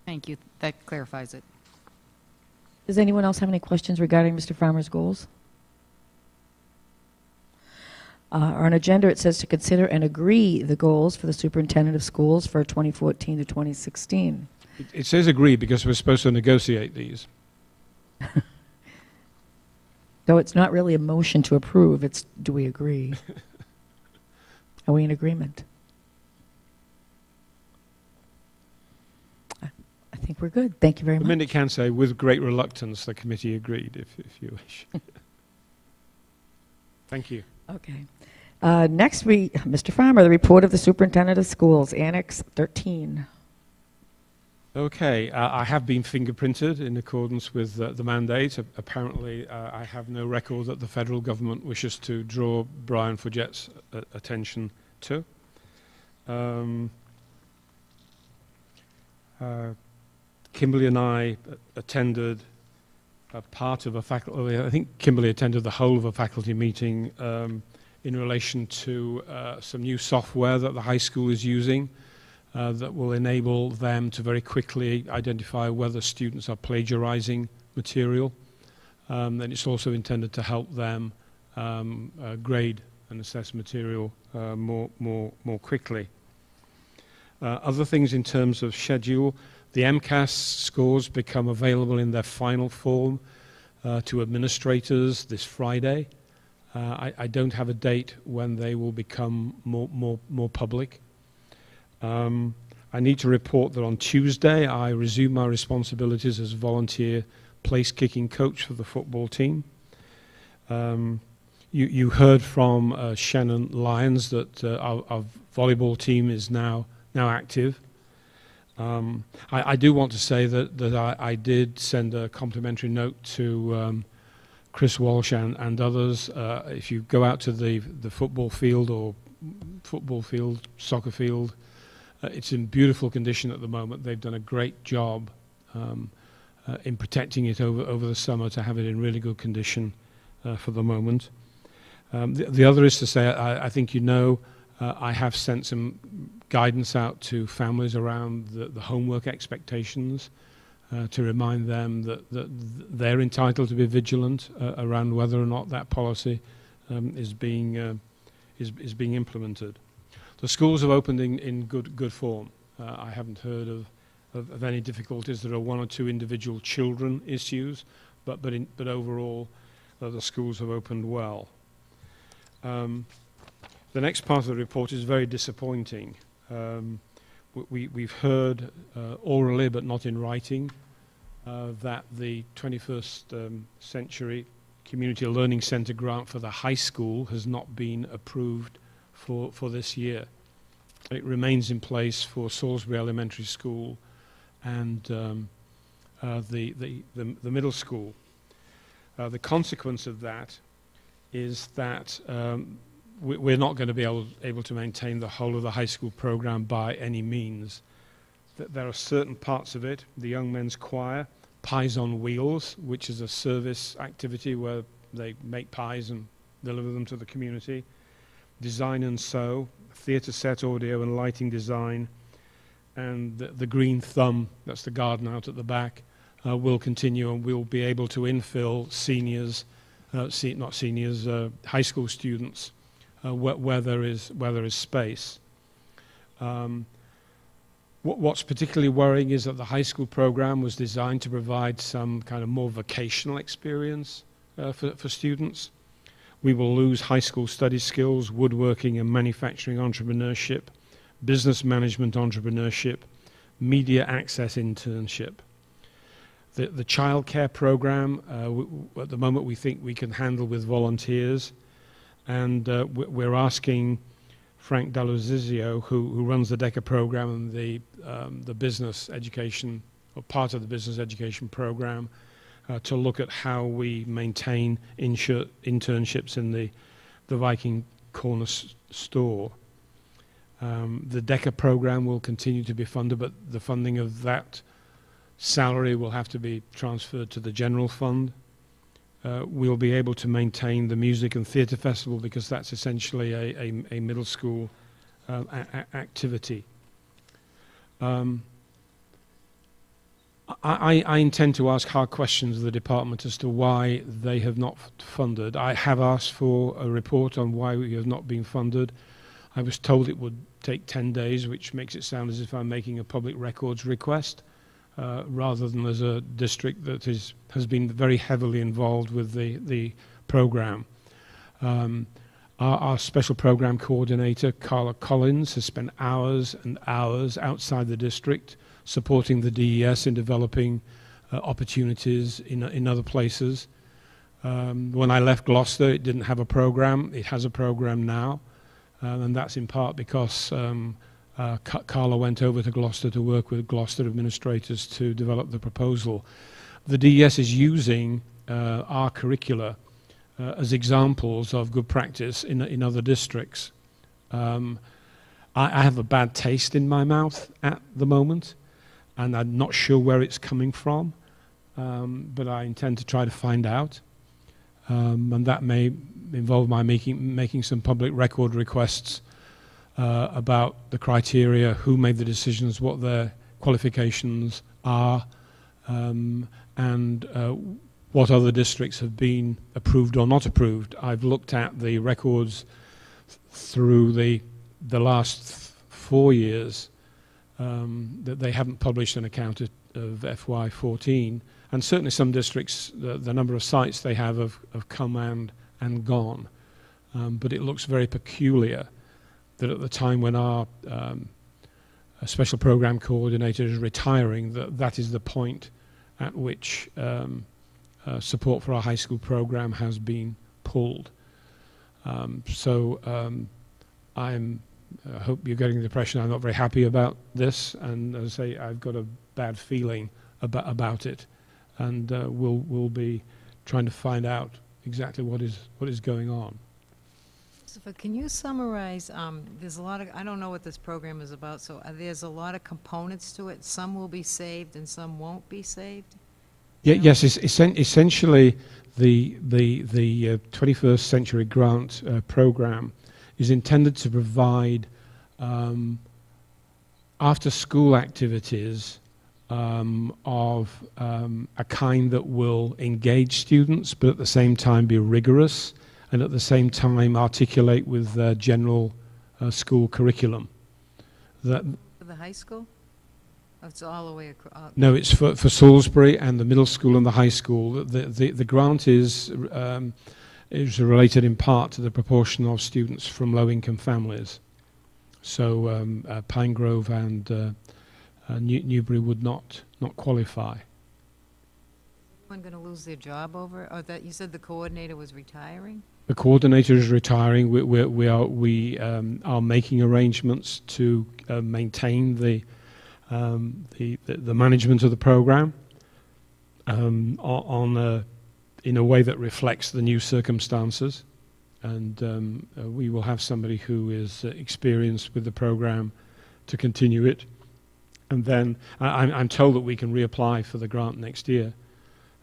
Thank you. That clarifies it. Does anyone else have any questions regarding Mr. Farmer's goals? On agenda, it says to consider and agree the goals for the superintendent of schools for 2014 to 2016. It says agree because we're supposed to negotiate these. So it's not really a motion to approve, it's do we agree? Are we in agreement? I think we're good. Thank you very The much. minute can say, with great reluctance, the committee agreed, if you wish. Thank you. Okay. Next, Mr. Farmer, the report of the superintendent of schools, Annex 13. Okay, I have been fingerprinted in accordance with the mandate. Apparently, I have no record that the federal government wishes to draw Brian Forget's attention to. Kimberly and I attended a part of a faculty, I think Kimberly attended the whole of a faculty meeting in relation to some new software that the high school is using that will enable them to very quickly identify whether students are plagiarizing material. And it's also intended to help them grade and assess material more quickly. Other things in terms of schedule, the MCAS scores become available in their final form to administrators this Friday. I don't have a date when they will become more public. I need to report that on Tuesday I resume my responsibilities as volunteer place kicking coach for the football team. You heard from Shannon Lyons that our volleyball team is now active. I do want to say that I did send a complimentary note to Chris Walsh and others. If you go out to the football field or soccer field, it's in beautiful condition at the moment. They've done a great job in protecting it over the summer to have it in really good condition for the moment. The other is to say, I think you know, I have sent some guidance out to families around the homework expectations to remind them that they're entitled to be vigilant around whether or not that policy is being implemented. The schools have opened in good form. I haven't heard of any difficulties. There are one or two individual children issues, but overall the schools have opened well. The next part of the report is very disappointing. We've heard orally, but not in writing, that the 21st Century Community Learning Centre grant for the high school has not been approved for this year. It remains in place for Salisbury Elementary School and the middle school. The consequence of that is that we're not going to be able to maintain the whole of the high school program by any means. There are certain parts of it, the Young Men's Choir, Pies on Wheels, which is a service activity where they make pies and deliver them to the community, Design and Sew, theatre set, audio and lighting design, and the Green Thumb, that's the garden out at the back, will continue, and we'll be able to infill seniors, not seniors, high school students, where there is space. What's particularly worrying is that the high school program was designed to provide some kind of more vocational experience for students. We will lose high school study skills, woodworking and manufacturing entrepreneurship, business management entrepreneurship, media access internship. The childcare program, at the moment we think we can handle with volunteers, and we're asking Frank Dall'Uzizio, who runs the DECA program and the business education, or part of the business education program, to look at how we maintain internships in the Viking Corner store. The DECA program will continue to be funded, but the funding of that salary will have to be transferred to the general fund. We'll be able to maintain the music and theatre festival because that's essentially a middle school activity. I intend to ask hard questions of the department as to why they have not funded. I have asked for a report on why we have not been funded. I was told it would take 10 days, which makes it sound as if I'm making a public records request, rather than as a district that has been very heavily involved with the program. Our special program coordinator, Carla Collins, has spent hours and hours outside the district supporting the DES in developing opportunities in other places. When I left Gloucester, it didn't have a program. It has a program now, and that's in part because Carla went over to Gloucester to work with Gloucester administrators to develop the proposal. The DES is using our curricula as examples of good practice in other districts. I have a bad taste in my mouth at the moment, and I'm not sure where it's coming from, but I intend to try to find out. And that may involve my making some public record requests about the criteria, who made the decisions, what their qualifications are, and what other districts have been approved or not approved. I've looked at the records through the last 4 years that they haven't published an account of FY14, and certainly some districts, the number of sites they have come and gone. But it looks very peculiar that at the time when our special program coordinator is retiring, that is the point at which support for our high school program has been pulled. I hope you're getting the impression I'm not very happy about this, and as I say, I've got a bad feeling about it, and we'll be trying to find out exactly what is going on. Christopher, can you summarize, there's a lot of, I don't know what this program is about, so there's a lot of components to it. Some will be saved and some won't be saved? Yeah, yes, essentially the 21st Century Grant program is intended to provide after-school activities of a kind that will engage students, but at the same time be rigorous, and at the same time articulate with general school curriculum. For the high school? Oh, it's all the way across? No, it's for Salisbury and the middle school and the high school. The grant is related in part to the proportion of students from low-income families. So Pine Grove and Newbury would not qualify. Is anyone going to lose their job over it? Or that you said the coordinator was retiring? The coordinator is retiring. We are making arrangements to maintain the management of the program in a way that reflects the new circumstances, and we will have somebody who is experienced with the program to continue it. And then I'm told that we can reapply for the grant next year,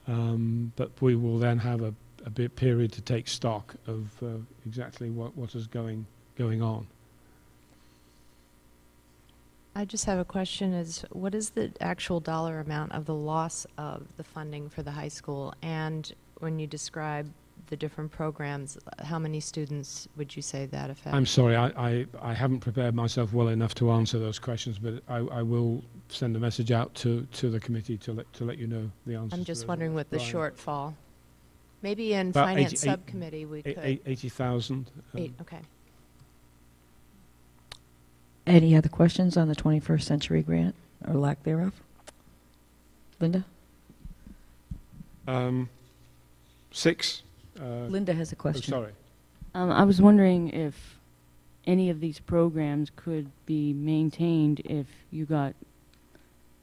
but we will then have a bit period to take stock of exactly what is going on. I just have a question, is what is the actual dollar amount of the loss of the funding for the high school? And when you describe the different programs, how many students would you say that affects? I'm sorry, I haven't prepared myself well enough to answer those questions, but I will send a message out to the committee to let you know the answers. I'm just wondering what the shortfall. Maybe in About Finance Subcommittee we could. 80,000. Okay. Any other questions on the 21st Century Grant, or lack thereof? Linda? 6. Linda has a question. Oh, sorry. I was wondering if any of these programs could be maintained if you got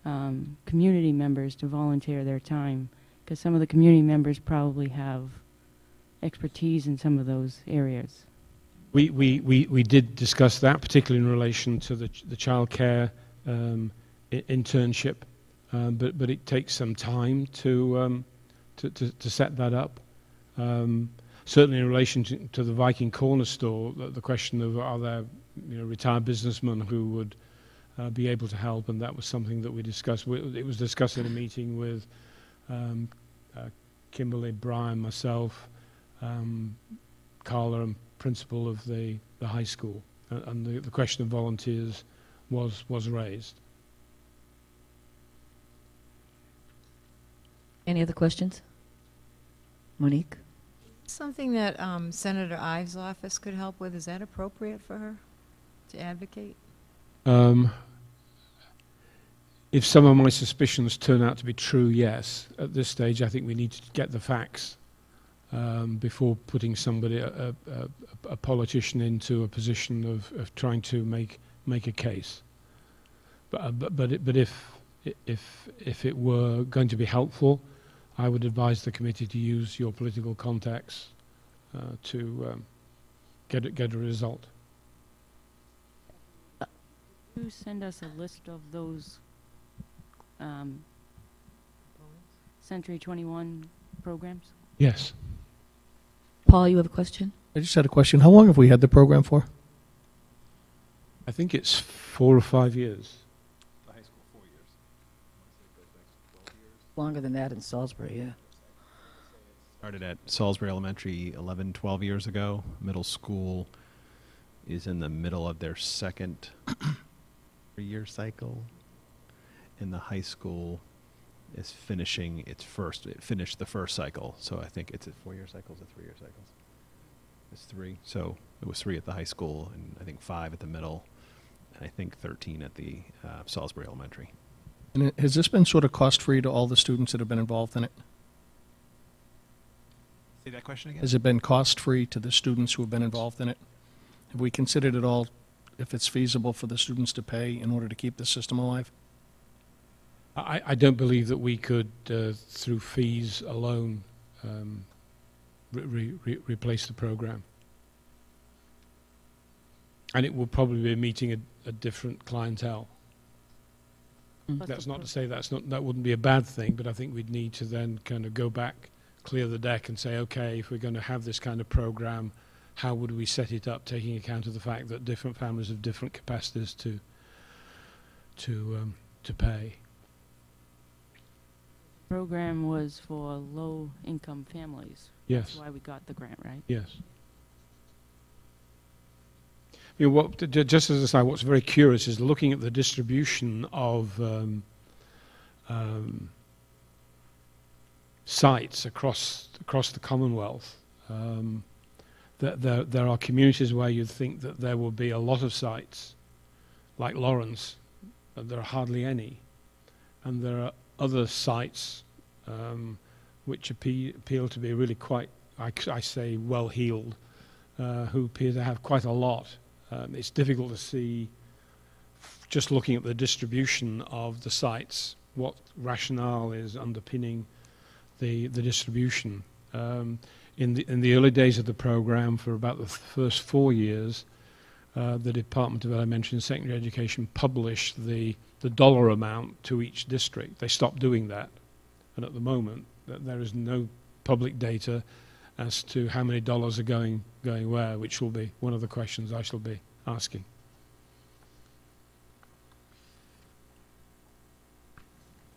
community members to volunteer their time, because some of the community members probably have expertise in some of those areas. We did discuss that, particularly in relation to the childcare internship, but it takes some time to set that up. Certainly in relation to the Viking Corner store, the question of are there retired businessmen who would be able to help, and that was something that we discussed. It was discussed in a meeting with Kimberly, Brian, myself, Carla, and principal of the high school, and the question of volunteers was raised. Any other questions? Monique? Something that Senator Ives' office could help with, is that appropriate for her to advocate? If some of my suspicions turn out to be true, yes. At this stage, I think we need to get the facts before putting somebody, a politician, into a position of trying to make a case. But if it were going to be helpful, I would advise the committee to use your political contacts to get a result. you send us a list of those Century 21 programs? Yes. Paul, you have a question? I just had a question. How long have we had the program for? I think it's 4 or 5 years. Longer than that in Salisbury, yeah. Started at Salisbury Elementary 11, 12 years ago. Middle school is in the middle of their second 3-year cycle. And the high school is finishing its first, it finished the first cycle. So I think it's a 4-year cycles or 3-year cycles. It's 3. So it was 3 at the high school and I think 5 at the middle. And I think 13 at the Salisbury Elementary. And has this been sort of cost-free to all the students that have been involved in it? Say that question again? Has it been cost-free to the students who have been involved in it? Have we considered at all if it's feasible for the students to pay in order to keep the system alive? I don't believe that we could, through fees alone, replace the program. And it will probably be meeting a different clientele. That's not to say that wouldn't be a bad thing, but I think we'd need to then kind of go back, clear the deck and say, okay, if we're going to have this kind of program, how would we set it up, taking account of the fact that different families have different capacities to pay. The program was for low-income families. Yes. That's why we got the grant, right? Yes. I mean, just as I say, what's very curious is looking at the distribution of sites across the Commonwealth. There are communities where you'd think that there will be a lot of sites, like Lawrence, but there are hardly any. And there are other sites which appeal to be really quite, I say, well-heeled, who appear to have quite a lot. It's difficult to see, just looking at the distribution of the sites, what rationale is underpinning the distribution. In the early days of the program, for about the first 4 years, the Department of Elementary and Secondary Education published the dollar amount to each district. They stopped doing that, and at the moment, there is no public data as to how many dollars are going where, which will be one of the questions I shall be asking.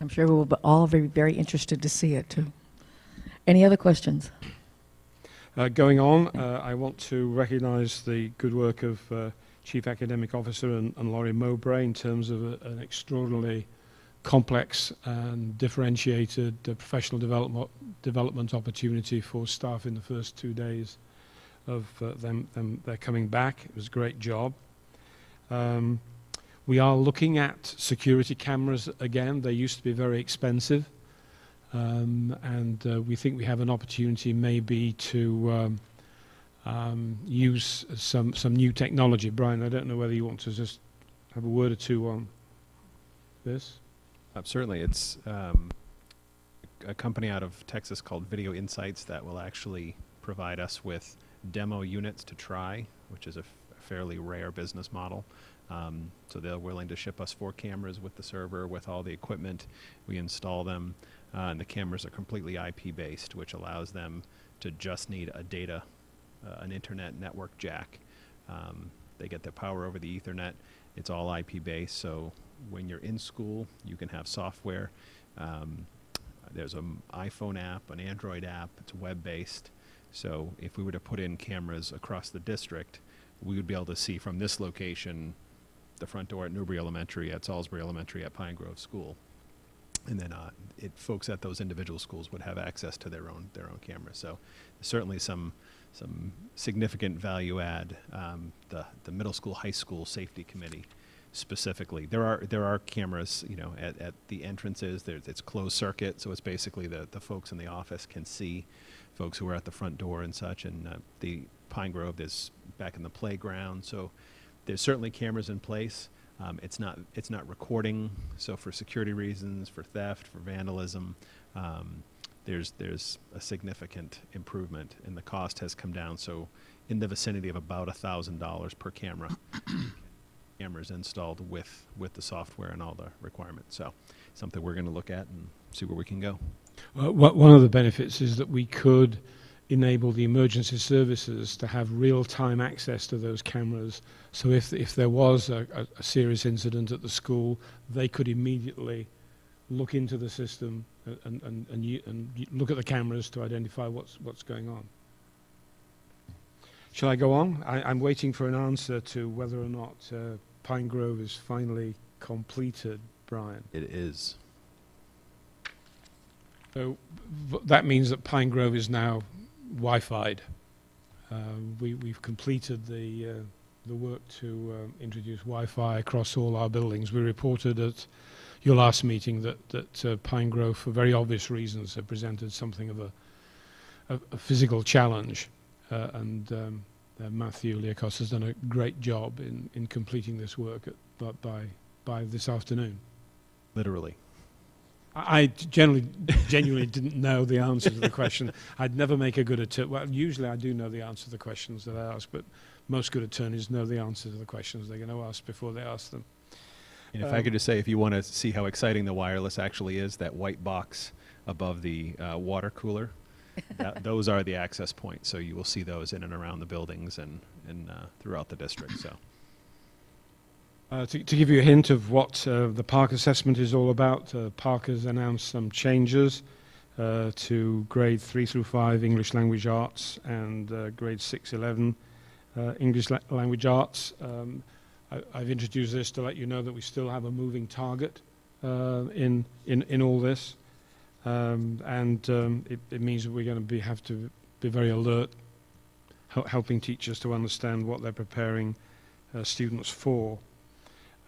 I'm sure we will be all very, very interested to see it, too. Any other questions? Going on, I want to recognize the good work of Chief Academic Officer and Laurie Mowbray in terms of an extraordinarily complex and differentiated professional development opportunity for staff in the first 2 days of they're coming back. It was a great job. We are looking at security cameras again. They used to be very expensive. And we think we have an opportunity maybe to use some new technology. Brian, I don't know whether you want to just have a word or two on this. Certainly. It's a company out of Texas called Video Insights that will actually provide us with demo units to try, which is a fairly rare business model. So they're willing to ship us 4 cameras with the server, with all the equipment. We install them, and the cameras are completely IP-based, which allows them to just need an internet network jack. They get their power over the Ethernet. It's all IP-based, so when you're in school, you can have software. There's an iPhone app, an Android app. It's web-based. So if we were to put in cameras across the district, we would be able to see from this location the front door at Newbury Elementary, at Salisbury Elementary, at Pine Grove School. And then folks at those individual schools would have access to their own cameras. So certainly some significant value add. The middle school, high school safety committee specifically. There are cameras, at the entrances. It's closed circuit, so it's basically the folks in the office can see folks who are at the front door and such. And the Pine Grove is back in the playground, so there's certainly cameras in place. It's not recording, so for security reasons, for theft, for vandalism, there's a significant improvement, and the cost has come down. So in the vicinity of about $1,000 per camera. cameras installed with the software and all the requirements. So something we're going to look at and see where we can go. One of the benefits is that we could enable the emergency services to have real-time access to those cameras. So if there was a serious incident at the school, they could immediately look into the system and look at the cameras to identify what's going on. Shall I go on? I'm waiting for an answer to whether or not Pine Grove is finally completed, Brian. It is. So that means that Pine Grove is now Wi-Fi'd. We've completed the work to introduce Wi-Fi across all our buildings. We reported at your last meeting that Pine Grove, for very obvious reasons, have presented something of a physical challenge, and Matthew Liakos has done a great job in completing this work by this afternoon. Literally. I genuinely didn't know the answer to the question. I'd never make a good attorney. Well, usually I do know the answer to the questions that I ask, but most good attorneys know the answer to the questions they're going to ask before they ask them. And if I could just say, if you want to see how exciting the wireless actually is, that white box above the water cooler, those are the access points. So you will see those in and around the buildings and throughout the district. So. To give you a hint of what the Park assessment is all about, Park has announced some changes to grade 3 through 5 English Language Arts and grade 6-11 English Language Arts. I've introduced this to let you know that we still have a moving target in all this, and it means that we're going to have to be very alert, helping teachers to understand what they're preparing students for.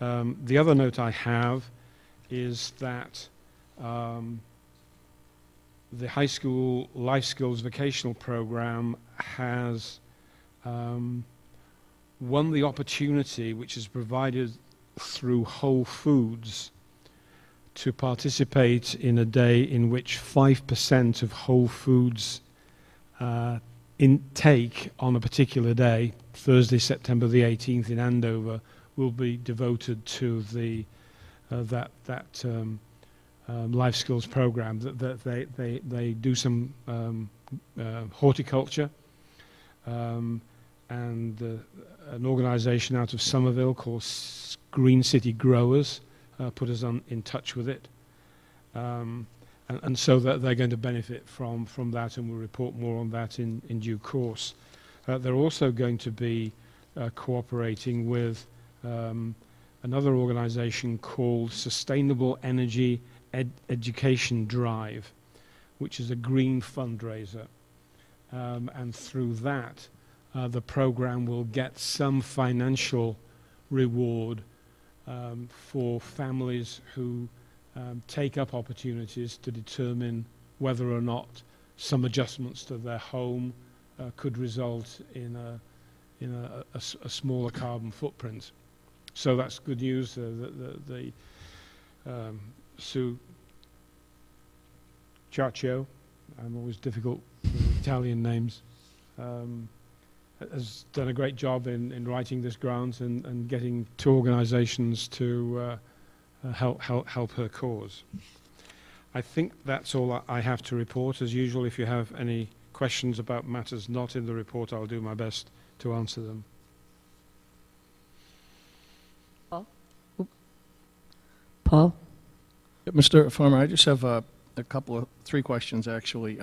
The other note I have is that the high school life skills vocational program has won the opportunity, which is provided through Whole Foods, to participate in a day in which 5% of Whole Foods intake on a particular day, Thursday, September the 18th in Andover, will be devoted to the life skills program. That they do some horticulture, and an organization out of Somerville called Green City Growers put us in touch with it, and so that they're going to benefit from that, and we'll report more on that in due course. They're also going to be cooperating with another organization called Sustainable Energy Education Drive, which is a green fundraiser, and through that the program will get some financial reward for families who take up opportunities to determine whether or not some adjustments to their home could result in a smaller carbon footprint. So that's good news. Sue Ciaccio, I'm always difficult with Italian names, has done a great job in writing this grant and getting 2 organizations to help her cause. I think that's all I have to report. As usual, if you have any questions about matters not in the report, I'll do my best to answer them. Paul? Mr. Farmer, I just have three questions, actually.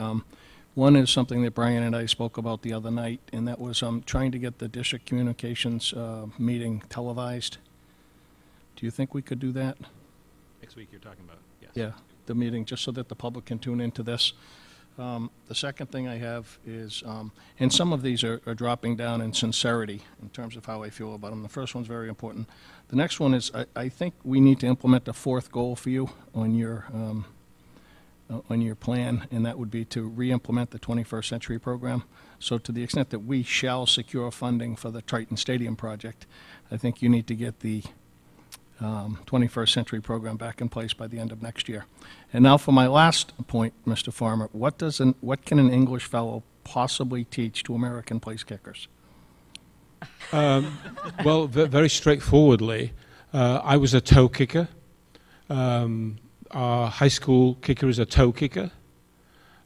One is something that Brian and I spoke about the other night, and that was trying to get the district communications meeting televised. Do you think we could do that? Next week you're talking about, yes. Yeah, the meeting, just so that the public can tune into this. The second thing I have is, and some of these are dropping down in sincerity in terms of how I feel about them. The first one's very important. The next one is, I think we need to implement a 4th goal for you on your plan, and that would be to re-implement the 21st Century Program. So to the extent that we shall secure funding for the Triton Stadium project, I think you need to get the 21st Century Program back in place by the end of next year. And now for my last point, Mr. Farmer, what can an English fellow possibly teach to American place kickers? Well, very straightforwardly, I was a toe kicker. Our high school kicker is a toe kicker.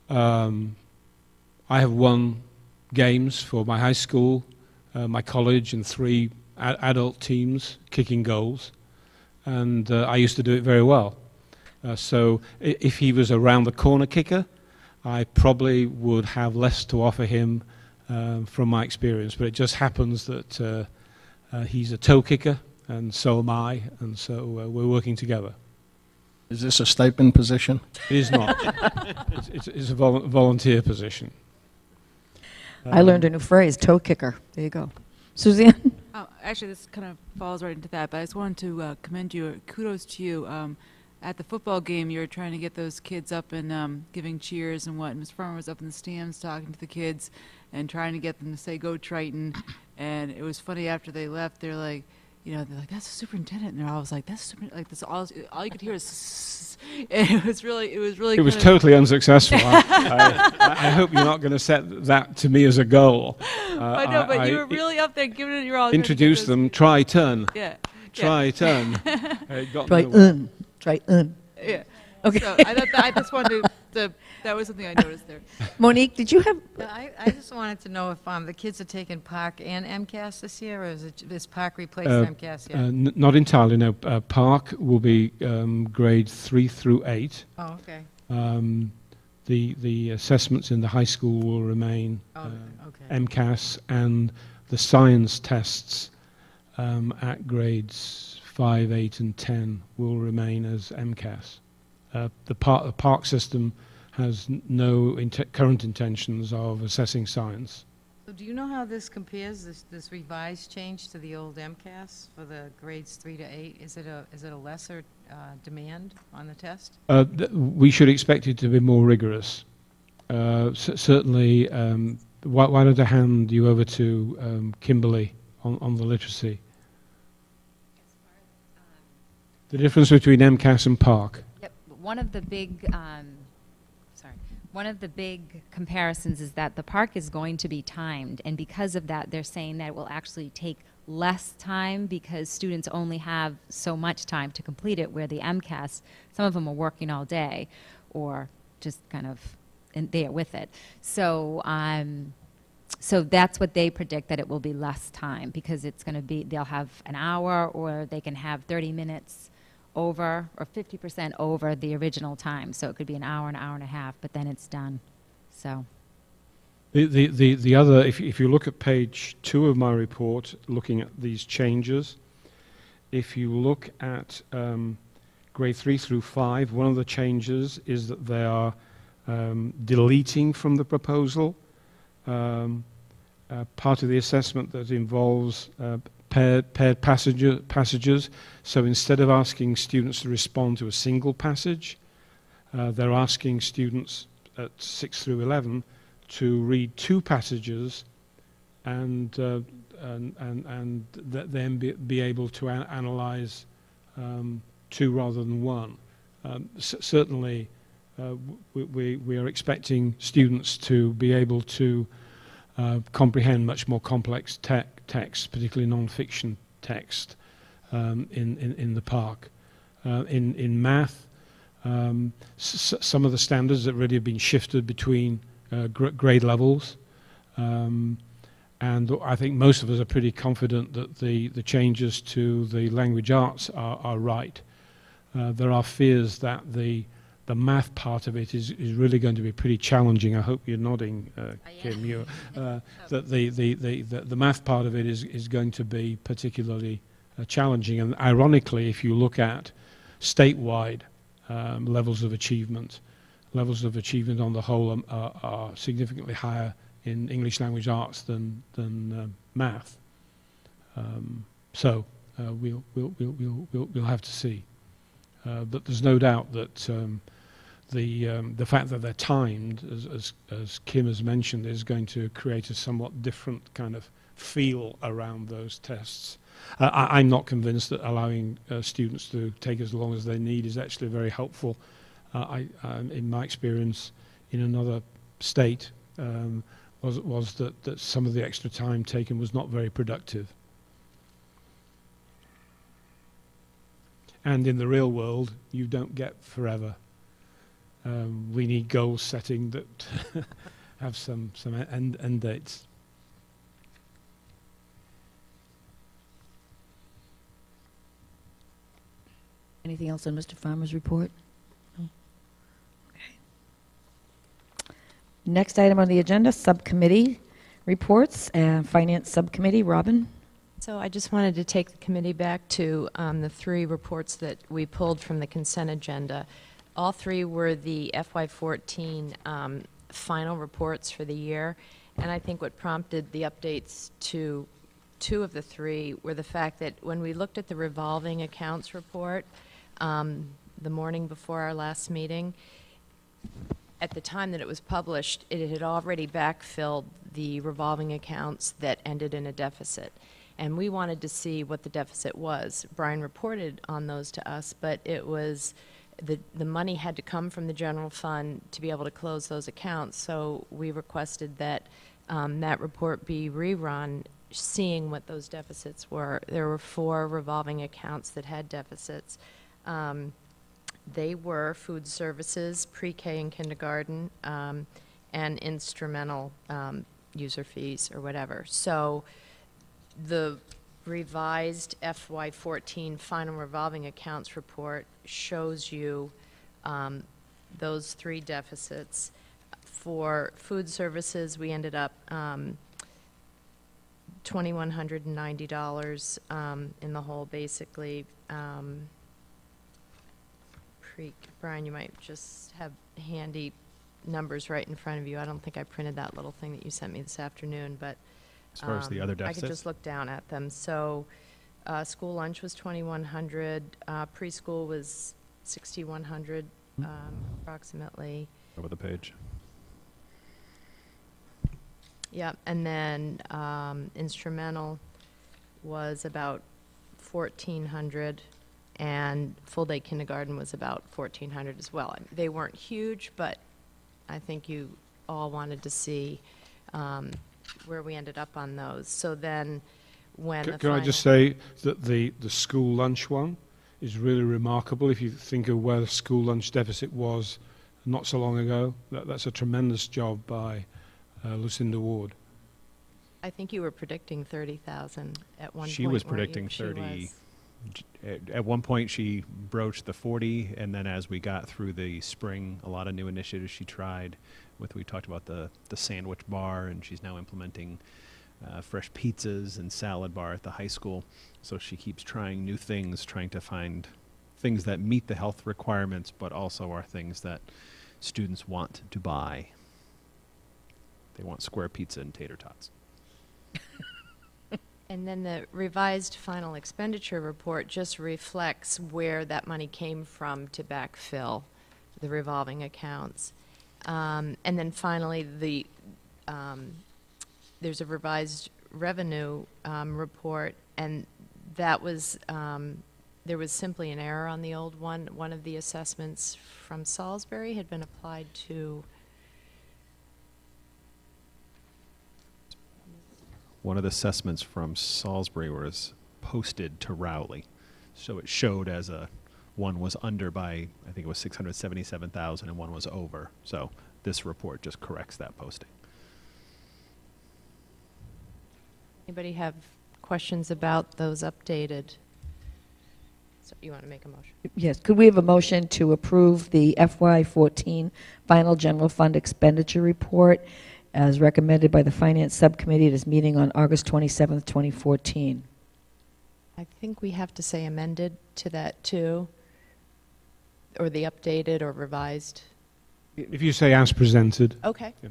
I have won games for my high school, my college, and 3 adult teams kicking goals. And I used to do it very well. So if he was a round the corner kicker, I probably would have less to offer him from my experience. But it just happens that he's a toe kicker, and so am I, and so we're working together. Is this a stipend position? It is not. It's a volunteer position. I learned a new phrase, toe kicker. There you go. Suzanne? Oh, actually, this kind of falls right into that, but I just wanted to commend you. Kudos to you. At the football game, you were trying to get those kids up and giving cheers and what. And Ms. Farmer was up in the stands talking to the kids and trying to get them to say, "Go Triton." And it was funny after they left. They're like, you know, they're like, "That's the superintendent," and they're always like, "That's like this." All you could hear is, and it was really. It was totally unsuccessful. I hope you're not going to set that to me as a goal. I know, but you were really up there giving it your all. Introduce them. Try turn. Yeah. Try turn. Try. Yeah. Okay. So I thought I just wanted to. That was something I noticed there. Monique, did you have? I just wanted to know if the kids are taking PARC and MCAS this year, or is PARC replaced MCAS yet? Not entirely, no. PARC will be grade 3 through 8. Oh, okay. The assessments in the high school will remain okay. MCAS, and the science tests at grades 5, 8, and 10 will remain as MCAS. The PARC system has no current intentions of assessing science. So do you know how this compares, this revised change to the old MCAS for the grades 3 to 8? Is it a lesser demand on the test? We should expect it to be more rigorous. Certainly, why don't I hand you over to Kimberly on the literacy? The difference between MCAS and PARC. Yep. One of the big comparisons is that the PARC is going to be timed, and because of that, they're saying that it will actually take less time because students only have so much time to complete it, where the MCAS, some of them are working all day or just kind of there with it. So so that's what they predict, that it will be less time, because it's going to be, they'll have an hour, or they can have 30 minutes over, or 50% over the original time. So it could be an hour and a half, but then it's done. So the other, if you look at page 2 of my report, looking at these changes, if you look at grade 3 through 5, one of the changes is that they are deleting from the proposal part of the assessment that involves paired passages. So instead of asking students to respond to a single passage, they're asking students at 6 through 11 to read 2 passages and then be able to analyze 2 rather than 1. Certainly, we are expecting students to be able to comprehend much more complex text, particularly non-fiction text, in the PARC. In math, some of the standards that really have been shifted between grade levels, and I think most of us are pretty confident that the changes to the language arts are right. There are fears that the math part of it is really going to be pretty challenging. I hope you're nodding, Kim. That the math part of it is going to be particularly challenging. And ironically, if you look at statewide levels of achievement on the whole are significantly higher in English language arts than math. So we'll have to see. But there's no doubt that the fact that they're timed, as Kim has mentioned, is going to create a somewhat different kind of feel around those tests. I'm not convinced that allowing students to take as long as they need is actually very helpful. In my experience, in another state, was that some of the extra time taken was not very productive. And in the real world, you don't get forever. We need goal setting that have some end dates. Anything else on Mr. Farmer's report? No? Okay. Next item on the agenda, subcommittee reports. Finance Subcommittee, Robin? So I just wanted to take the committee back to the 3 reports that we pulled from the consent agenda. All 3 were the FY14 final reports for the year, and I think what prompted the updates to 2 of the 3 were the fact that when we looked at the revolving accounts report the morning before our last meeting, at the time that it was published, it had already backfilled the revolving accounts that ended in a deficit. And we wanted to see what the deficit was. Brian reported on those to us, but it was the money had to come from the general fund to be able to close those accounts. So we requested that that report be rerun, seeing what those deficits were. There were 4 revolving accounts that had deficits. They were food services, pre-K and kindergarten, and instrumental user fees or whatever. So the revised FY14 final revolving accounts report shows you those 3 deficits. For food services, we ended up $2,190 in the hole, basically. Brian, you might just have handy numbers right in front of you. I don't think I printed that little thing that you sent me this afternoon, but As far as the other I deficits? could just look down at them. So school lunch was $2,100, preschool was $6,100 approximately. Over the page. Yeah, and then instrumental was about $1,400, and full-day kindergarten was about $1,400 as well. They weren't huge, but I think you all wanted to see where we ended up on those. So then when the Can I just say that the school lunch one is really remarkable if you think of where the school lunch deficit was not so long ago. That's a tremendous job by Lucinda Ward. I think you were predicting 30,000 at one point. She was weren't you? predicting She 30. was. At one point, she broached the 40, and then as we got through the spring, a lot of new initiatives she tried. We talked about the sandwich bar, and she's now implementing fresh pizzas and salad bar at the high school. So she keeps trying new things, trying to find things that meet the health requirements, but also are things that students want to buy. They want square pizza and tater tots. And then the revised final expenditure report just reflects where that money came from to backfill the revolving accounts. And then finally, there's a revised revenue report, and that was, there was simply an error on the old one. One of the assessments from Salisbury had been applied to One of the assessments from Salisbury was posted to Rowley. So it showed as one was under by, I think it was 677,000, and one was over. So this report just corrects that posting. Anybody have questions about those updated? So you want to make a motion? Yes. Could we have a motion to approve the FY14 final general fund expenditure report as recommended by the Finance Subcommittee at its meeting on August 27th, 2014? I think we have to say amended to that too, or the updated or revised. If you say as presented. Okay. Yeah.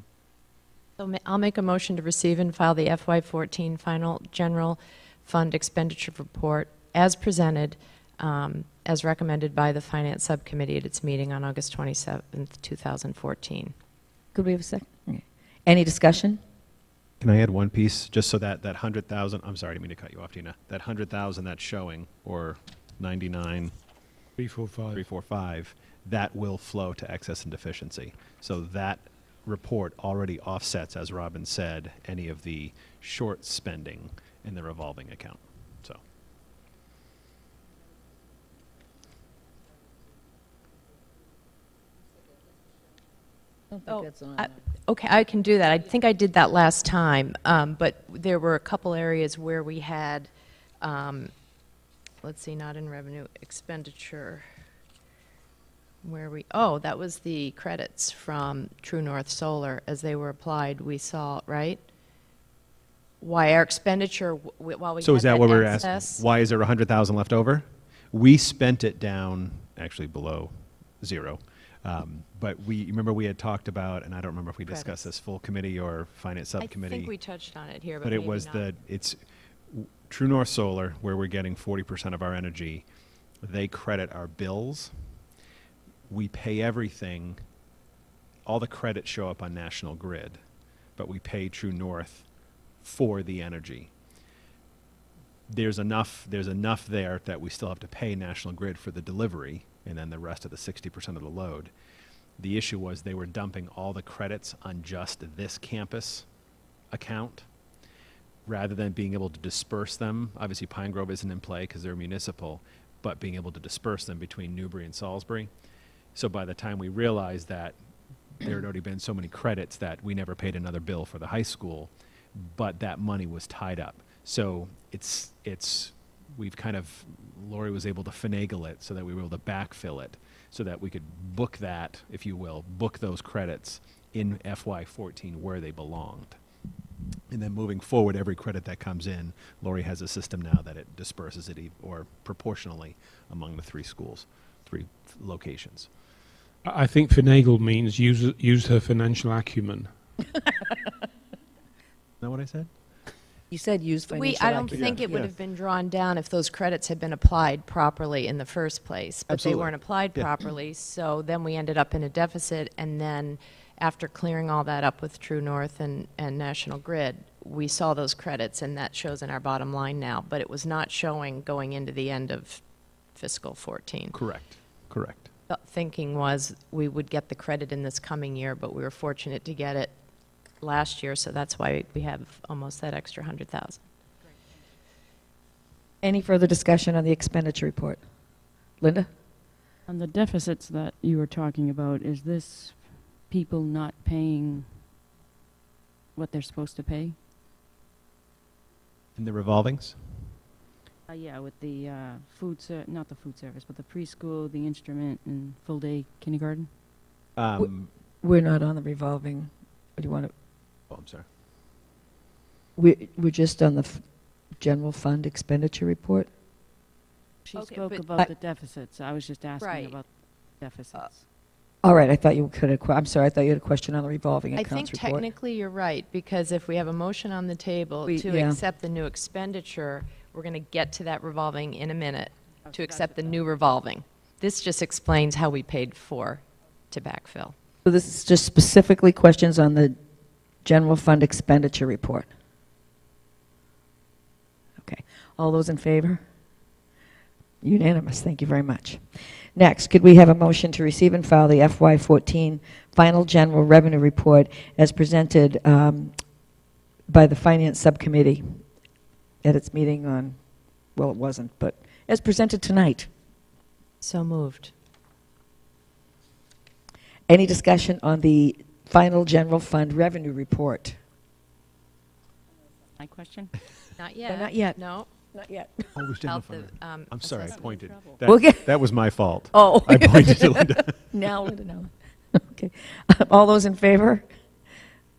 So I'll make a motion to receive and file the FY14 final general fund expenditure report as presented, as recommended by the Finance Subcommittee at its meeting on August 27th, 2014. Could we have a second? Okay. Any discussion? Can I add one piece, just so that 100,000, I'm sorry, I didn't mean to cut you off, Tina. That 100,000 that's showing, or 99,345, that will flow to excess and deficiency. So that report already offsets, as Robin said, any of the short spending in the revolving account. So. Okay, I can do that. I think I did that last time, but there were a couple areas where we had, let's see, not in revenue, expenditure, that was the credits from True North Solar as they were applied, we saw, right? Why our expenditure, while we So had is that what we're excess- asking? Why is there 100,000 left over? We spent it down, actually below zero. But remember we had talked about, and I don't remember if we discussed this full committee or finance subcommittee. I think we touched on it here, but But it maybe was not. it's True North Solar, where we're getting 40% of our energy. They credit our bills. We pay everything. All the credits show up on National Grid, but we pay True North for the energy. There's enough there that we still have to pay National Grid for the delivery, and then the rest of the 60% of the load. The issue was they were dumping all the credits on just this campus account rather than being able to disperse them. Obviously, Pine Grove isn't in play because they're municipal, but being able to disperse them between Newbury and Salisbury. So by the time we realized that there had already been so many credits that we never paid another bill for the high school, but that money was tied up. So we've kind of, Lori was able to finagle it so that we were able to backfill it so that we could book that, if you will, book those credits in FY14 where they belonged. And then moving forward, every credit that comes in, Lori has a system now that it disperses it or proportionally among the three schools, three locations. I think finagle means use her financial acumen. Is that what I said? You said use financial I don't acumen. think it would have been drawn down if those credits had been applied properly in the first place, but Absolutely. they weren't applied Yeah. properly, so then we ended up in a deficit, and then after clearing all that up with True North and National Grid, we saw those credits, and that shows in our bottom line now, but it was not showing going into the end of fiscal 14. Correct. The thinking was we would get the credit in this coming year, but we were fortunate to get it last year, so that's why we have almost that extra 100,000. Any further discussion on the expenditure report? Linda? On the deficits that you were talking about, is this people not paying what they're supposed to pay? In the revolvings? Yeah, with the not the food service, but the preschool, the instrument, and full-day kindergarten? We're not on the revolving. What do you want to? Oh, I'm sorry. We're just on the general fund expenditure report. She Okay, spoke but- about the deficits. I was just asking Right. about deficits. All right, I thought you could. I'm sorry, I thought you had a question on the revolving I accounts think report. technically you're right, because if we have a motion on the table to yeah. accept the new expenditure, we're going to get to that revolving in a minute, to accept the new revolving. This just explains how we paid for to backfill. So this is just specifically questions on the general fund expenditure report. Okay, all those in favor? Unanimous, thank you very much. Next, could we have a motion to receive and file the FY14 final general revenue report as presented by the Finance Subcommittee at its meeting on, well, it wasn't, but as presented tonight? So moved. Any discussion on the final general fund revenue report? My question? Not yet. not yet. No. Not yet. Oh, it was About Jennifer. the, I'm sorry, I assessment. pointed. We'll get- That was my fault. Oh. I pointed to Linda. Now, Linda, now. Okay. All those in favor?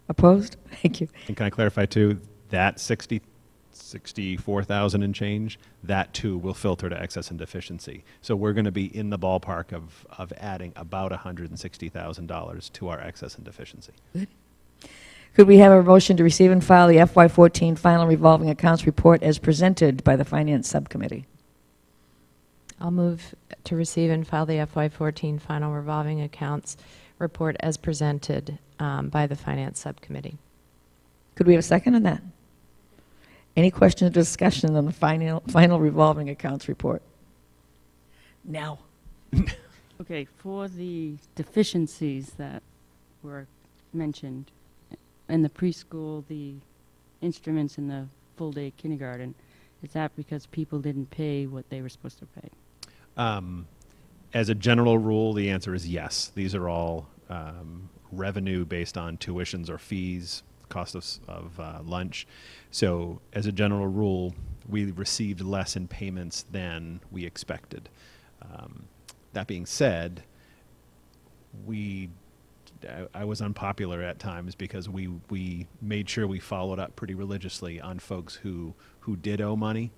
Opposed? Thank you. And can I clarify too, that 64,000 and change, that too will filter to excess and deficiency. So we're going to be in the ballpark of adding about $160,000 to our excess and deficiency. Could we have a motion to receive and file the FY14 final revolving accounts report as presented by the Finance Subcommittee? I'll move to receive and file the FY14 final revolving accounts report as presented by the Finance Subcommittee. Could we have a second on that? Any questions or discussion on the final revolving accounts report? Now. Okay, for the deficiencies that were mentioned. In the preschool, the instruments in the full-day kindergarten, is that because people didn't pay what they were supposed to pay? As a general rule, the answer is yes. These are all revenue based on tuitions or fees, cost of lunch. So as a general rule, we received less in payments than we expected. That being said, I was unpopular at times because we made sure we followed up pretty religiously on folks who did owe money.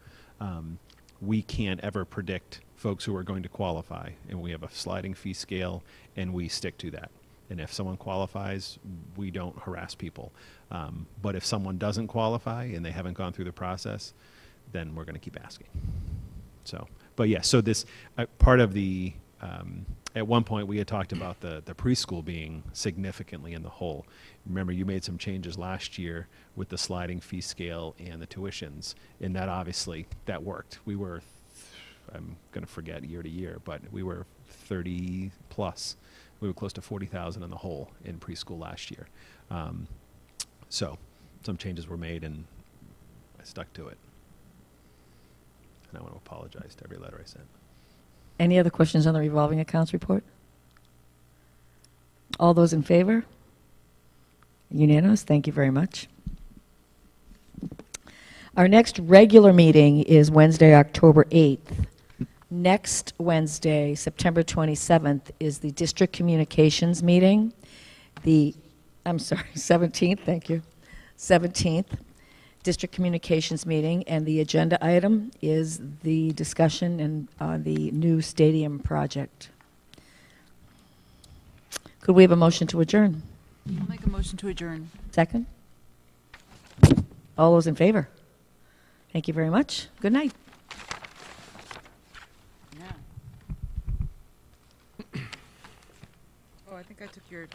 We can't ever predict folks who are going to qualify, and we have a sliding fee scale, and we stick to that. And if someone qualifies, we don't harass people. But if someone doesn't qualify and they haven't gone through the process, then we're going to keep asking. So, but yeah, so this part of the at one point we had talked about the preschool being significantly in the hole. Remember, you made some changes last year with the sliding fee scale and the tuitions, and that obviously that worked. We were, I'm going to forget year to year, but we were 30 plus. We were close to 40,000 in the hole in preschool last year. So some changes were made, and I stuck to it. And I want to apologize to every letter I sent. Any other questions on the revolving accounts report? All those in favor? Unanimous. Thank you very much. Our next regular meeting is Wednesday, October 8th. Next Wednesday, September 27th, is the district communications meeting. 17th, thank you. 17th, district communications meeting, and the agenda item is the discussion on the new stadium project. Could we have a motion to adjourn? I'll make a motion to adjourn. Second? All those in favor? Thank you very much. Good night. Oh, I think I took your...